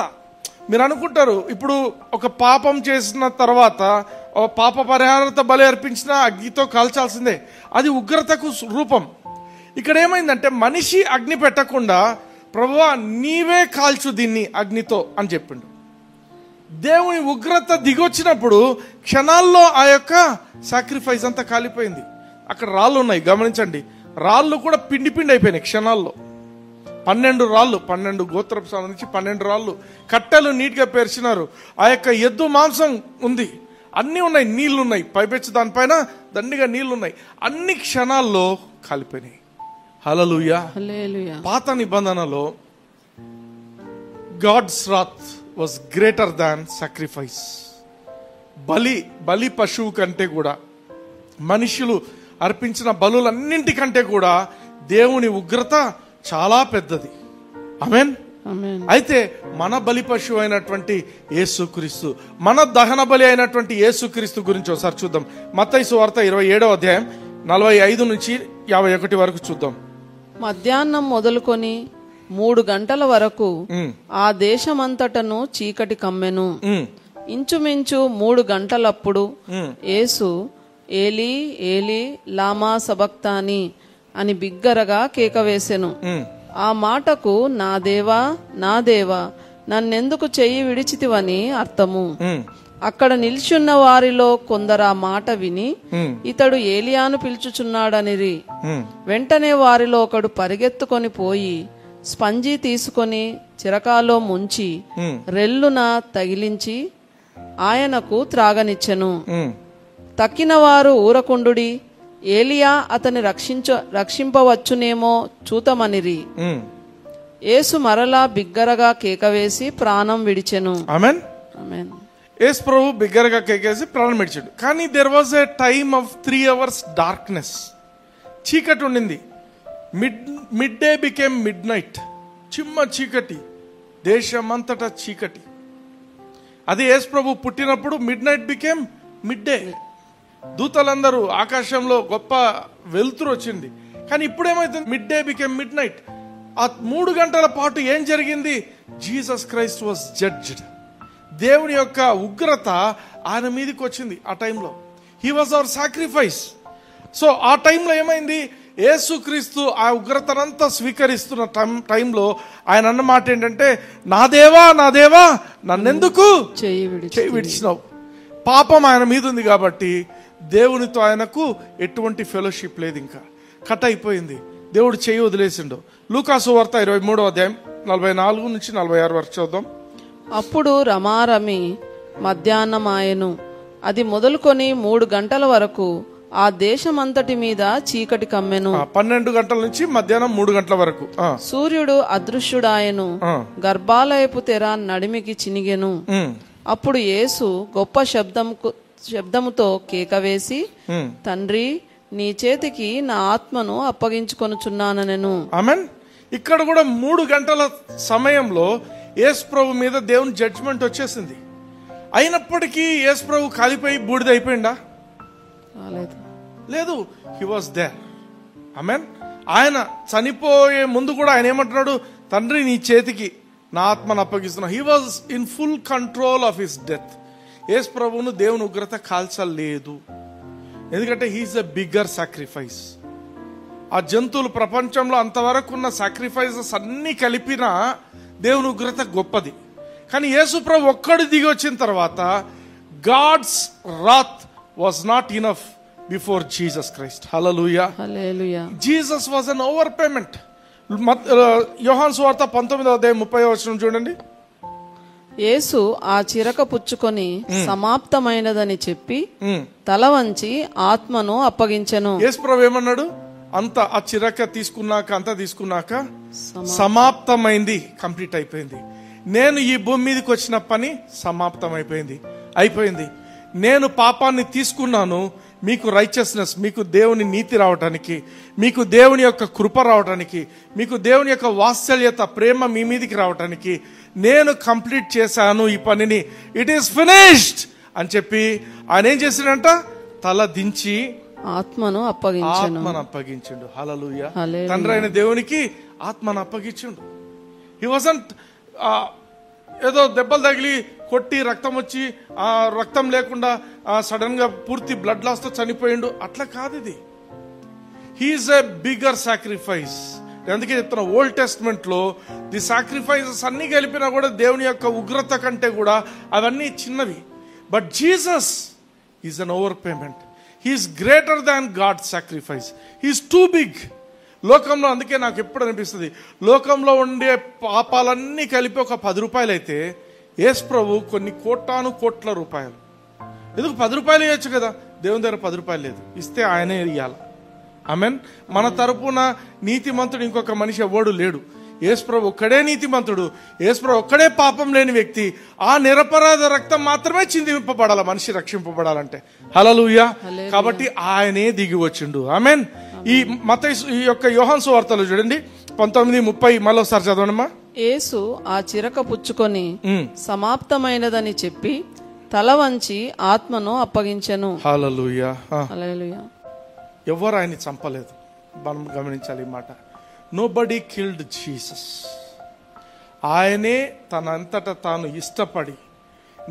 మీరు అనుకుంటారు, ఇప్పుడు ఒక పాపం చేసిన తర్వాత పాప పరిహారత బలి అర్పించినా అగ్నితో కాల్చాల్సిందే, అది ఉగ్రతకు రూపం. ఇక్కడ ఏమైందంటే, మనిషి అగ్ని పెట్టకుండా ప్రభువా నీవే కాల్చు దీన్ని అగ్నితో అని చెప్పిండు. దేవుని ఉగ్రత దిగొచ్చినప్పుడు క్షణాల్లో ఆ యొక్క సాక్రిఫైస్ అంతా కాలిపోయింది. అక్కడ రాళ్ళు ఉన్నాయి, గమనించండి. రాళ్ళు కూడా పిండి పిండి అయిపోయినాయి క్షణాల్లో. 12 రాళ్ళు, 12 గోత్రం సంబంధించి 12 రాళ్ళు, కట్టెలు నీట్గా పేర్చినారు. ఆ యొక్క ఎద్దు మాంసం ఉంది, అన్నీ ఉన్నాయి, నీళ్లు ఉన్నాయి, పైపెచ్చు దానిపైన దండిగా నీళ్లు ఉన్నాయి. అన్ని క్షణాల్లో కాలిపోయినాయి. హల్లెలూయా. పాత నిబంధనలో God's wrath was greater than sacrifice. బలి పశువు కంటే కూడా, మనుషులు అర్పించిన బలులన్నింటికంటే కూడా దేవుని ఉగ్రత చాలా పెద్దది. ఆమేన్. అయితే మన బలి పశువు అయినటువంటి యేసుక్రీస్తు, మన దహన బలి అయినటువంటి యేసుక్రీస్తు గురించి ఒకసారి చూద్దాం. మత్తయి సువార్త 27వ అధ్యాయం 45 నుంచి 51 వరకు చూద్దాం. మధ్యాహ్నం మొదలుకొని 3 గంటల వరకు ఆ దేశమంతటను చీకటి కమ్మెను. ఇంచుమించు 3 గంటలప్పుడు యేసు ఏలీ ఏలీ లామా సబక్తాని అని బిగ్గరగా కేక వేసెను. ఆ మాటకు నా దేవా నా దేవా నన్నెందుకు చెయ్యి విడిచితివని అర్థము. అక్కడ నిల్చున్న వారిలో కొందరు ఆ మాట విని ఇతడు ఏలియాను పిలుచుచున్నాడనిరి. వెంటనే వారిలో ఒకడు పరిగెత్తుకొని పోయి స్పంజీ తీసుకొని చిరకాలో ముంచి రెల్లున తగిలించి ఆయనకు త్రాగనిచ్చెను. తక్కిన వారు ఊరకుండుడి, ఏలియా అతని రక్షింపవచ్చునేమో చూతమనిరి. యేసు మరలా బిగ్గరగా కేకవేసి ప్రాణం విడిచెను. ఆమేన్. ఆమేన్. యేసు ప్రభు బిగ్గరగా కేకేసి ప్రాణం విడిచాడు. కానీ there was a time of 3 hours darkness. చీకటి ఉండింది. Midday became midnight. చిమ్మ చీకటి, దేశమంతటా చీకటి. అది యేసు ప్రభు పుట్టినప్పుడు midnight became midday. దూతలందరూ ఆకాశంలో గొప్ప వెలుతురు వచ్చింది. కానీ ఇప్పుడు ఏమైతుంది? Midday became midnight. ఆ 3 గంటల పాటు ఏం జరిగింది? Jesus Christ was judged. దేవుని యొక్క ఉగ్రత ఆయన మీదకి వచ్చింది. ఆ టైంలో he was our sacrifice. So ఆ టైంలో ఏమైంది? యేసుక్రీస్తు ఆ ఉగ్రతనంతా స్వీకరిస్తున్న టైంలో ఆయన అన్న మాట ఏంటంటే, నా దేవా నా దేవా నన్నెందుకు చెయ్యి విడిచినావు. పాపం ఆయన మీద ఉంది కాబట్టి దేవునితో ఆయనకు ఎటువంటి ఫెలోషిప్ లేదు, ఇంకా కట్ అయిపోయింది. దేవుడు చెయ్యి వదిలేసిండు. లూకాసు వార్త 23వ అధ్యాయం 44 నుంచి 46 వరకు చూద్దాం. అప్పుడు రమారమి మధ్యాహ్నం ఆయను. అది మొదలుకొని 3 గంటల వరకు ఆ దేశమంతటి మీద చీకటి కమ్మెను. 12 గంటల నుంచి మధ్యాహ్నం 3 గంటల వరకు సూర్యుడు అదృశ్యుడాయను. గర్భాలయపు తెర నడిమికి చినిగెను. అప్పుడు యేసు గొప్ప శబ్దముతో కేక వేసి, తండ్రి నీ చేతికి నా ఆత్మను అప్పగించుకొనుచున్నానెను. ఆమేన్. ఇక్కడ కూడా 3 గంటల సమయంలో యేసు ప్రభు మీద దేవుని జడ్జ్మెంట్ వచ్చేసింది. అయినప్పటికీ యేసు ప్రభు కాలిపోయి బూడిద అయిపోయిందా? లేదు. He was there. ఆమేన్. ఆయన చనిపోయే ముందు కూడా ఆయన ఏమంటున్నాడు? తండ్రి నీ చేతికి నా ఆత్మను అప్పగిస్తున్నా. He was in full control of his death. యేసు ప్రభువును దేవుని ఉగ్రత కాల్చలేదు. ఎందుకంటే హీఈస్ ఎ బిగ్గర్ సాక్రిఫైస్. ఆ జంతువులు ప్రపంచంలో అంతవరకు ఉన్న సాక్రిఫైసెస్ అన్ని కలిపినా దేవుని ఉగ్రత గొప్పది. కానీ యేసు ప్రభు ఒక్కడు దిగి వచ్చిన తర్వాత God's wrath was not enough before Jesus Christ. Hallelujah. Hallelujah. Jesus was an overpayment. యోహాను సువార్త 19:30 చూడండి. యేసు ఆ చిరక పుచ్చుకొని సమాప్తమైనదని చెప్పి తల వంచి ఆత్మను అప్పగించెను. యేసు ప్రభు ఏమన్నాడు? అంత ఆ చిరక తీసుకున్నాక సమాప్తమైంది, కంప్లీట్ అయిపోయింది. నేను ఈ భూమి మీదకి వచ్చిన పని సమాప్తం అయిపోయింది. నేను పాపాన్ని తీసుకున్నాను, మీకు రైచియస్నెస్, మీకు దేవుని నీతి రావటానికి, మీకు దేవుని యొక్క కృప రావటానికి, మీకు దేవుని యొక్క వాత్సల్యత, ప్రేమ మీ మీదికి రావటానికి నేను కంప్లీట్ చేశాను ఈ పనిని. ఇట్ ఈస్ ఫినిష్డ్ అని చెప్పి ఆయన ఏం చేసినంట? తల దించి ఆత్మను అప్పగించిండు. హల్లెలూయా. తండ్రి అయిన దేవునికి ఆత్మను అప్పగించిండు. హి వాజంట్ ఏదో దెబ్బలు తగిలి కొట్టి రక్తం వచ్చి ఆ రక్తం లేకుండా సడన్ గా పూర్తి బ్లడ్ లాస్ తో చనిపోయిండు, అట్లా కాదు ఇది. He's a bigger sacrifice. అందుకే చెప్తున్నా, ఓల్డ్ టెస్ట్మెంట్ లో ది సాక్రిఫైసెస్ అన్ని కలిపినా కూడా దేవుని యొక్క ఉగ్రత కంటే కూడా అవన్నీ చిన్నవి. But Jesus is an over payment. He's greater than God sacrifice. He's too big. లోకంలో అందుకే నాకు ఎప్పుడు అనిపిస్తుంది, లోకంలో ఉండే పాపాలన్నీ కలిపి ఒక 10 రూపాయలు అయితే యేసు ప్రభు కొన్ని కోట్ల రూపాయలు. ఎందుకు 10 రూపాయలు ఇవ్వచ్చు కదా? దేవుని దగ్గర 10 రూపాయలు లేదు, ఇస్తే ఆయనే ఇవ్వాలి. ఆమెన్. మన తరపున నీతిమంతుడు ఇంకొక మనిషి ఎవడు లేడు. యేసు ప్రభు ఒక్కడే నీతిమంతుడు, యేసు ప్రభు ఒక్కడే పాపం లేని వ్యక్తి. ఆ నిరపరాధ రక్తం మాత్రమే చిందింపబడాలి మనిషి రక్షింపబడాలంటే. హల్లెలూయా. కాబట్టి ఆయనే దిగి వచ్చిండు. ఆమెన్. ఈ యొక్క యోహాను సువార్తలో చూడండి 19:30 మళ్ళీసారి చదవనమ్మా. యేసు ఆ చిరక పుచ్చుకొని సమాప్తమైనదని చెప్పి తల వంచి ఆత్మను అప్పగించెను. హల్లెలూయా. హల్లెలూయా. ఎవరు ఆయన్ని చంపలేదు. మనం గమనించాలి ఈ మాట. Nobody killed Jesus. ఆయనే తనంతట తాను ఇష్టపడి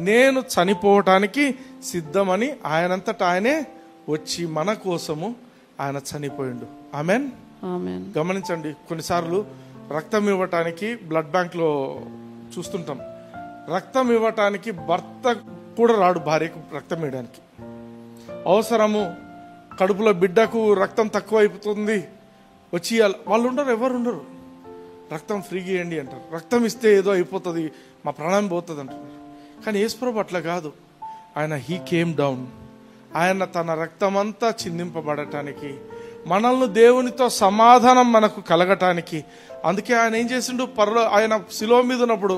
నేను చనిపోవటానికి సిద్ధమని ఆయనంతట ఆయనే వచ్చి మన కోసము ఆయన చనిపోయిండు. ఆమెన్. గమనించండి, కొన్నిసార్లు రక్తం ఇవ్వటానికి బ్లడ్ బ్యాంక్ లో చూస్తుంటాం. రక్తం ఇవ్వటానికి భర్త కూడా రాడు భార్యకు రక్తం ఇవ్వడానికి. అవసరము, కడుపులో బిడ్డకు రక్తం తక్కువ అయిపోతుంది, వచ్చి వాళ్ళు ఉండరు, ఎవరు ఉండరు. రక్తం ఫ్రీగా ఇవ్వండి అంటారు. రక్తం ఇస్తే ఏదో అయిపోతుంది, మా ప్రాణం పోతుంది అంటున్నారు. కానీ యేసు ప్రభు అట్లా కాదు. ఆయన హీ కేమ్ డౌన్. ఆయన తన రక్తమంతా చిందింపబడటానికి, మనల్ని దేవునితో సమాధానం మనకు కలగటానికి. అందుకే ఆయన ఏం చేసిండు? ఆయన శిలువ మీద ఉన్నప్పుడు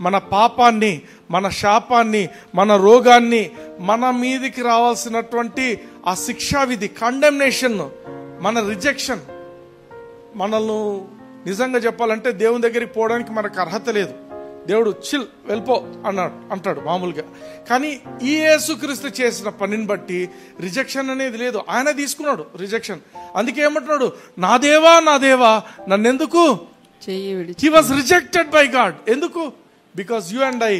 మన పాపాన్ని, మన శాపాన్ని, మన రోగాన్ని, మన మీదికి రావాల్సినటువంటి ఆ శిక్షా విధి, కండెమ్నేషన్, మన రిజెక్షన్, మనల్ని నిజంగా చెప్పాలంటే దేవుని దగ్గరికి పోవడానికి మనకు అర్హత లేదు. దేవుడు చిల్ వెళ్ళిపో అంటాడు మామూలుగా. కానీ ఈ యేసుక్రీస్తు చేసిన పనిని బట్టి రిజెక్షన్ అనేది లేదు. ఆయన తీసుకున్నాడు రిజెక్షన్. అందుకే ఏమంటున్నాడు? నా దేవా నా దేవా నన్నెందుకు he was rejected by God. ఎందుకు? Because you and I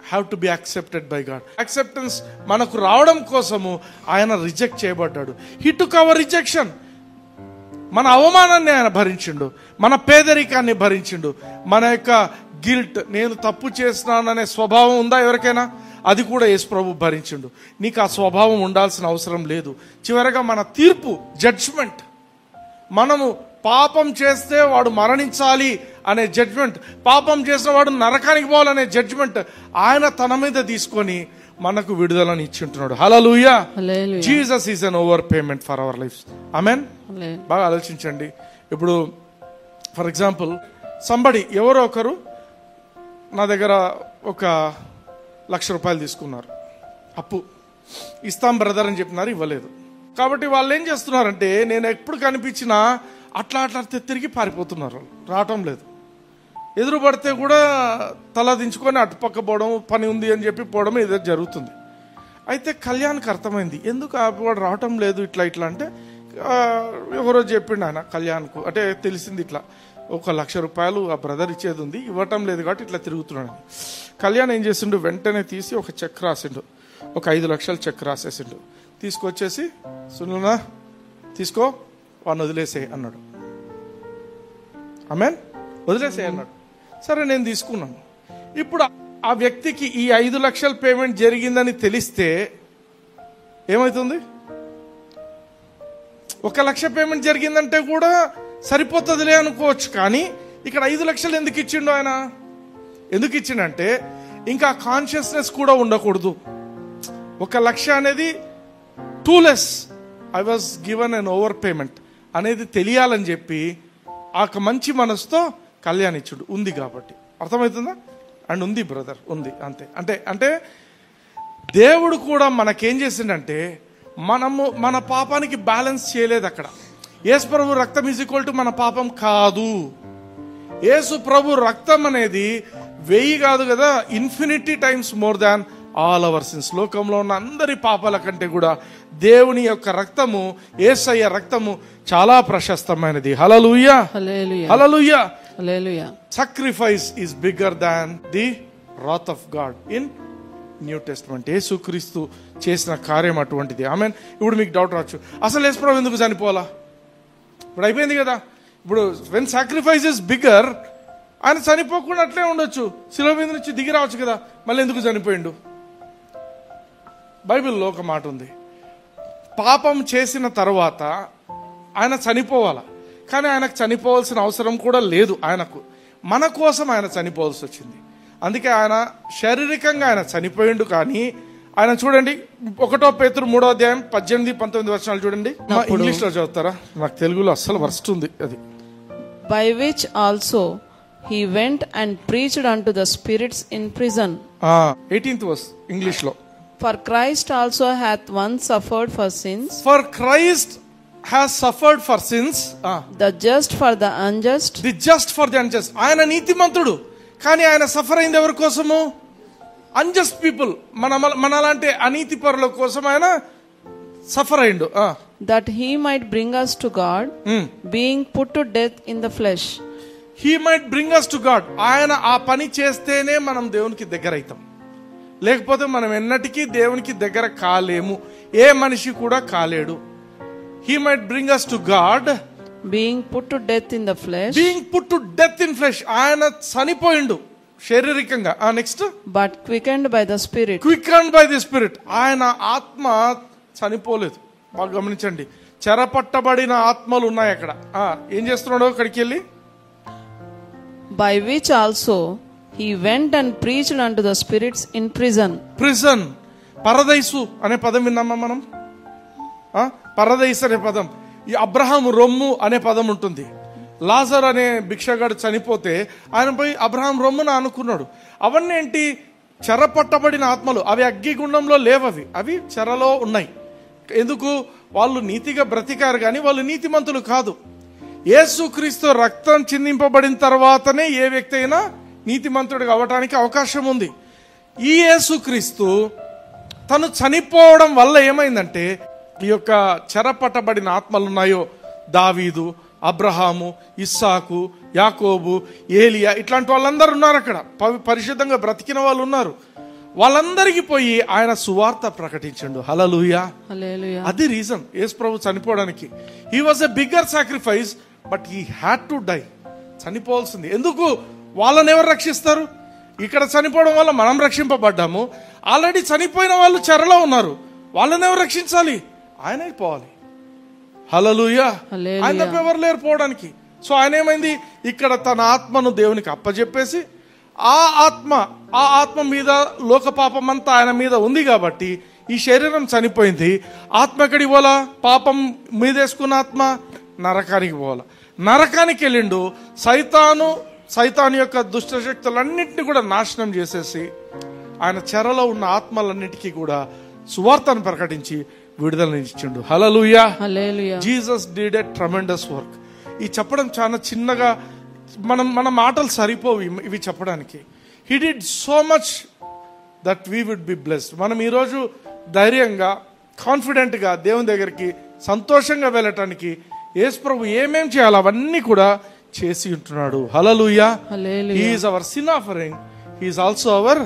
have to be accepted by God. Acceptance మనకు రావడం కోసము ఆయన రిజెక్ట్ చేయబడ్డాడు. He took our rejection. మన అవమానాన్ని ఆయన భరించిండు, మన పేదరికాన్ని భరించిండు, మన యొక్క గిల్ట్, నేను తప్పు చేస్తున్నాననే స్వభావం ఉందా ఎవరికైనా? అది కూడా యేసు ప్రభు భరించిండు. నీకు ఆ స్వభావం ఉండాల్సిన అవసరం లేదు. చివరగా మన తీర్పు, జడ్జ్మెంట్, మనము పాపం చేస్తే వాడు మరణించాలి అనే జడ్జ్మెంట్, పాపం చేసిన వాడు నరకానికి పోవాలనే జడ్జ్మెంట్ ఆయన తన మీద తీసుకొని మనకు విడుదలని ఇచ్చింటున్నాడు. Hallelujah. Jesus is an over payment for our life. Amen. బాగా ఆలోచించండి. ఇప్పుడు ఫర్ ఎగ్జాంపుల్ సంబడి, ఎవరో ఒకరు నా దగ్గర ఒక ₹1,00,000 తీసుకున్నారు, అప్పు ఇస్తాం బ్రదర్ అని చెప్పినారు, ఇవ్వలేదు. కాబట్టి వాళ్ళు ఏం చేస్తున్నారంటే, నేను ఎప్పుడు కనిపించినా అట్లా తిరిగి పారిపోతున్నారు, రావటం లేదు. ఎదురు పడితే కూడా తల దించుకొని అటుపక్క పోవడం, పని ఉంది అని చెప్పి పోవడం ఏదో జరుగుతుంది. అయితే కళ్యాణ్కి అర్థమైంది, ఎందుకు వాడు రావటం లేదు ఇట్లా అంటే, ఎవరో చెప్పిండు ఆయన కళ్యాణ్కు, అంటే తెలిసింది ఇట్లా ₹1,00,000 ఆ బ్రదర్ ఇచ్చేది ఉంది, ఇవ్వటం లేదు కాబట్టి ఇట్లా తిరుగుతున్నాడు. కళ్యాణ్ ఏం చేసిండు? వెంటనే తీసి ఒక చెక్ రాసిండు, ఒక 5 లక్షల చెక్ రాసేసిండు. తీసుకొచ్చేసి, సునీనా తీసుకో, వాడిని వదిలేసే అన్నాడు. ఆమెన్. వదిలేసే అన్నాడు. సరే నేను తీసుకున్నాను. ఇప్పుడు ఆ వ్యక్తికి ఈ 5 లక్షల పేమెంట్ జరిగిందని తెలిస్తే ఏమవుతుంది? 1 లక్ష పేమెంట్ జరిగిందంటే కూడా సరిపోతుందిలే అనుకోవచ్చు. కానీ ఇక్కడ 5 లక్షలు ఎందుకు ఇచ్చిండు ఆయన? ఎందుకు ఇచ్చిండంటే ఇంకా కాన్షియస్నెస్ కూడా ఉండకూడదు. 1 లక్ష అనేది two less, I was given an over payment అనేది తెలియాలని చెప్పి ఆ మంచి మనసుతో కళ్యాణిచ్చుడు ఉంది కాబట్టి. అర్థమవుతుందా? అండ్ ఉంది బ్రదర్, ఉంది. అంతే. అంటే దేవుడు కూడా మనకేం చేసిండంటే మన పాపానికి బ్యాలెన్స్ చేయలేదు అక్కడ. యేసు ప్రభు రక్తం ఈజ్ ఈక్వల్ టు మన పాపం కాదు. యేసు ప్రభు రక్తం అనేది 1000 కాదు కదా, infinity times more than all our sins. లోకంలో ఉన్న అందరి పాపాల కంటే కూడా దేవుని యొక్క రక్తము, యేసయ్య రక్తము చాలా ప్రశస్తమైనది. Hallelujah, hallelujah, hallelujah. Sacrifice is bigger than the wrath of God in New Testament. యేసుక్రీస్తు చేసిన కార్యం అటువంటిది. ఆమెన్. ఇప్పుడు మీకు డౌట్ రావచ్చు, అసలు యేసు ప్రభు ఎందుకు చనిపోవాలా? ఇప్పుడు అయిపోయింది కదా. ఇప్పుడు వెన్ సాక్రిఫైస్ ఇస్ బిగ్గర్, ఆయన చనిపోకుండా అట్లే ఉండొచ్చు, శిలువ మీద నుంచి దిగి రావచ్చు కదా, మళ్ళీ ఎందుకు చనిపోయిండు? బైబిల్లో ఒక మాట ఉంది, పాపం చేసిన తర్వాత ఆయన చనిపోవాలా, కానీ ఆయనకు చనిపోవాల్సిన అవసరం కూడా లేదు. ఆయనకు మన కోసం ఆయన చనిపోవాల్సి వచ్చింది. అందుకే ఆయన శారీరకంగా ఆయన చనిపోయిండు. కానీ ఆయన చూడండి, 1 పేతురు 3వ అధ్యాయం 18-19 వచనాలు చూడండి. ఇంగ్లీష్ లో చదువుతారా? నాకు తెలుగులో అస్సలు వర్స్ట్ ఉంది అది. By which also he went and preached unto the spirits in prison. 18th verse English లో. For Christ also hath once suffered for sins. For Christ has suffered for sins. The just for the unjust. The just for the unjust. ఆయన నీతిమంతుడు, కానీ ఆయన suffer అయింది ఎవరి కోసము? Unjust people, మనలాంటి అనీతి పరుల కోసం ఆయన సఫర్ అయిండు. That he might bring us to God, being put to death in the flesh. He might bring us to God. ఆయన ఆ పని చేస్తేనే మనం దేవునికి దగ్గర అవుతాం. లేకపోతే మనం ఎన్నటికీ దేవునికి దగ్గర కాలేము. ఏ మనిషి కూడా కాలేడు. He might bring us to God, being put to death in the flesh. Being put to death in flesh. ఆయన చనిపోయిండు శారీరకంగా. Next, but quickened by the Spirit. Quickened by the Spirit. ఆయన ఆత్మ చనిపోలేదు. బాగా గమనించండి, చెరపట్టబడిన ఆత్మలు ఉన్నాయి అక్కడ. ఏం చేస్తున్నాడో అక్కడికి వెళ్ళి, by which also he went and preached unto the spirits in prison. Prison, పరదైసు అనే పదం విన్నామా మనం? పరదైసు అనే పదం, ఈ అబ్రహాము రొమ్ము అనే పదం ఉంటుంది. లాజర్ అనే భిక్షగాడు చనిపోతే ఆయన పోయి అబ్రహాం రొమ్మున అనుకున్నాడు. అవన్నీ ఏంటి? చెరపట్టబడిన ఆత్మలు. అవి అగ్గిగుండంలో లేవవి, అవి చెరలో ఉన్నాయి. ఎందుకు? వాళ్ళు నీతిగా బ్రతికారు, కానీ వాళ్ళు నీతిమంతులు కాదు. యేసుక్రీస్తు రక్తం చిందింపబడిన తర్వాతనే ఏ వ్యక్తి అయినా నీతిమంతుడు కావడానికి అవకాశం ఉంది. ఈ యేసుక్రీస్తు తను చనిపోవడం వల్ల ఏమైందంటే, ఈ యొక్క చెరపట్టబడిన ఆత్మలు ఉన్నాయో, దావీదు, అబ్రహాము, ఇస్సాకు, యాకోబు, ఏలియా, ఇట్లాంటి వాళ్ళందరూ ఉన్నారు అక్కడ. పరిశుద్ధంగా బ్రతికిన వాళ్ళు ఉన్నారు. వాళ్ళందరికీ పోయి ఆయన సువార్త ప్రకటించండు. హల్లెలూయా, హల్లెలూయా. అది రీజన్ యేసు ప్రభు చనిపోవడానికి. He was a bigger sacrifice, but he had to die. చనిపోవాల్సింది. ఎందుకు? వాళ్ళని ఎవరు రక్షిస్తారు? ఇక్కడ చనిపోవడం వల్ల మనం రక్షింపబడ్డాము. ఆల్రెడీ చనిపోయిన వాళ్ళు చెరలో ఉన్నారు, వాళ్ళని ఎవరు రక్షించాలి? ఆయనే పోవాలి. హల్లెలూయా. ఆయన తప్ప ఎవరు లేరు పోవడానికి. సో ఆయన ఏమైంది? ఇక్కడ తన ఆత్మను దేవునికి అప్పచెప్పేసి, ఆ ఆత్మ మీద లోక పాపం అంతా ఆయన మీద ఉంది కాబట్టి ఈ శరీరం చనిపోయింది. ఆత్మ ఎక్కడికి పోలా? పాపం మీదేసుకున్న ఆత్మ నరకానికి పోవాలా. నరకానికి వెళ్ళిండు. సైతాను యొక్క దుష్టశక్తులన్నింటినీ కూడా నాశనం చేసేసి ఆయన చెరలో ఉన్న ఆత్మలన్నిటికీ కూడా సువార్తను ప్రకటించి విడుదలనిచ్చిండు. Hallelujah, hallelujah. Jesus did a tremendous work. ఈ చెప్పడం చాలా చిన్నగా, మన మాటలు సరిపోవు ఇవి చెప్పడానికి. He did so much that we would be blessed. మనం ఈరోజు ధైర్యంగా, కాన్ఫిడెంట్గా దేవుని దగ్గరికి సంతోషంగా వెళ్ళటానికి యేసు ప్రభు ఏమేం చేయాలో అవన్నీ కూడా చేసి ఉంటున్నాడు. Hallelujah. He is our sin offering, he is also our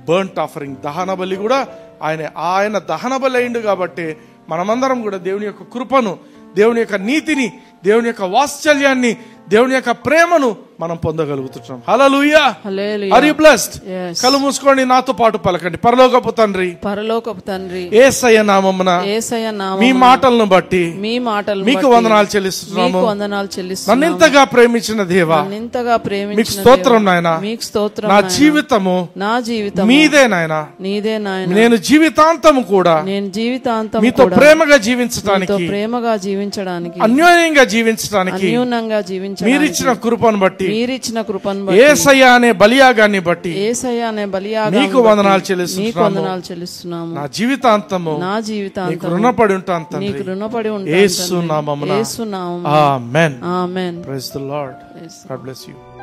burnt offering. దహన బలి కూడా ఆయన దహన బలి అయిండు కాబట్టి మనమందరం కూడా దేవుని యొక్క కృపను, దేవుని యొక్క నీతిని, దేవుని యొక్క వాత్సల్యాన్ని, దేవుని యొక్క ప్రేమను మనం పొందగలుగుతున్నాం. Hallelujah. Hallelujah. Are you blessed? Yes. కళ్ళు మూసుకోండి, నాతో పాటు పలకండి. పరలోకపు తండ్రి, పరలోకపు తండ్రి, యేసయ్య నామమున యేసయ్య నామమున మీ మాటలను బట్టి మీ మాటలు మీకు వందనాలు చెల్లిస్తున్నాము. మీకు వందనాలు చెల్లిస్తున్నాము. నన్ను ఇంతగా ప్రేమించిన దేవా, ఇంతగా ప్రేమించిన మీకు స్తోత్రం నాయనా. మీకు స్తోత్రం. నా జీవితము మీదే నాయనా. నీదే నాయనా. నేను జీవితాంతము కూడా నేను జీవితాంతం మీతో ప్రేమగా జీవించడానికి, ప్రేమగా జీవించడానికి, అన్యోన్యంగా జీవించడానికి అన్యూనంగా జీవించడానికి మీరిచ్చిన కృపను బట్టి, మీరిచ్చిన కృపను బట్టి, యేసయ్య అనే బలియాగాన్ని బట్టి యేసయ్య అనే బలియాగాన్ని మీకు వందనాలు మీకు వందనాలు చెల్లిస్తున్నాము. నా జీవితాంతము నా జీవితాంతం నీకు రుణపడి ఉంటాను తండ్రి. నీకు రుణపడి ఉంటాను యేసు నామమున. యేసు నామమున. Amen. Amen. Praise the Lord. Yes. God bless you.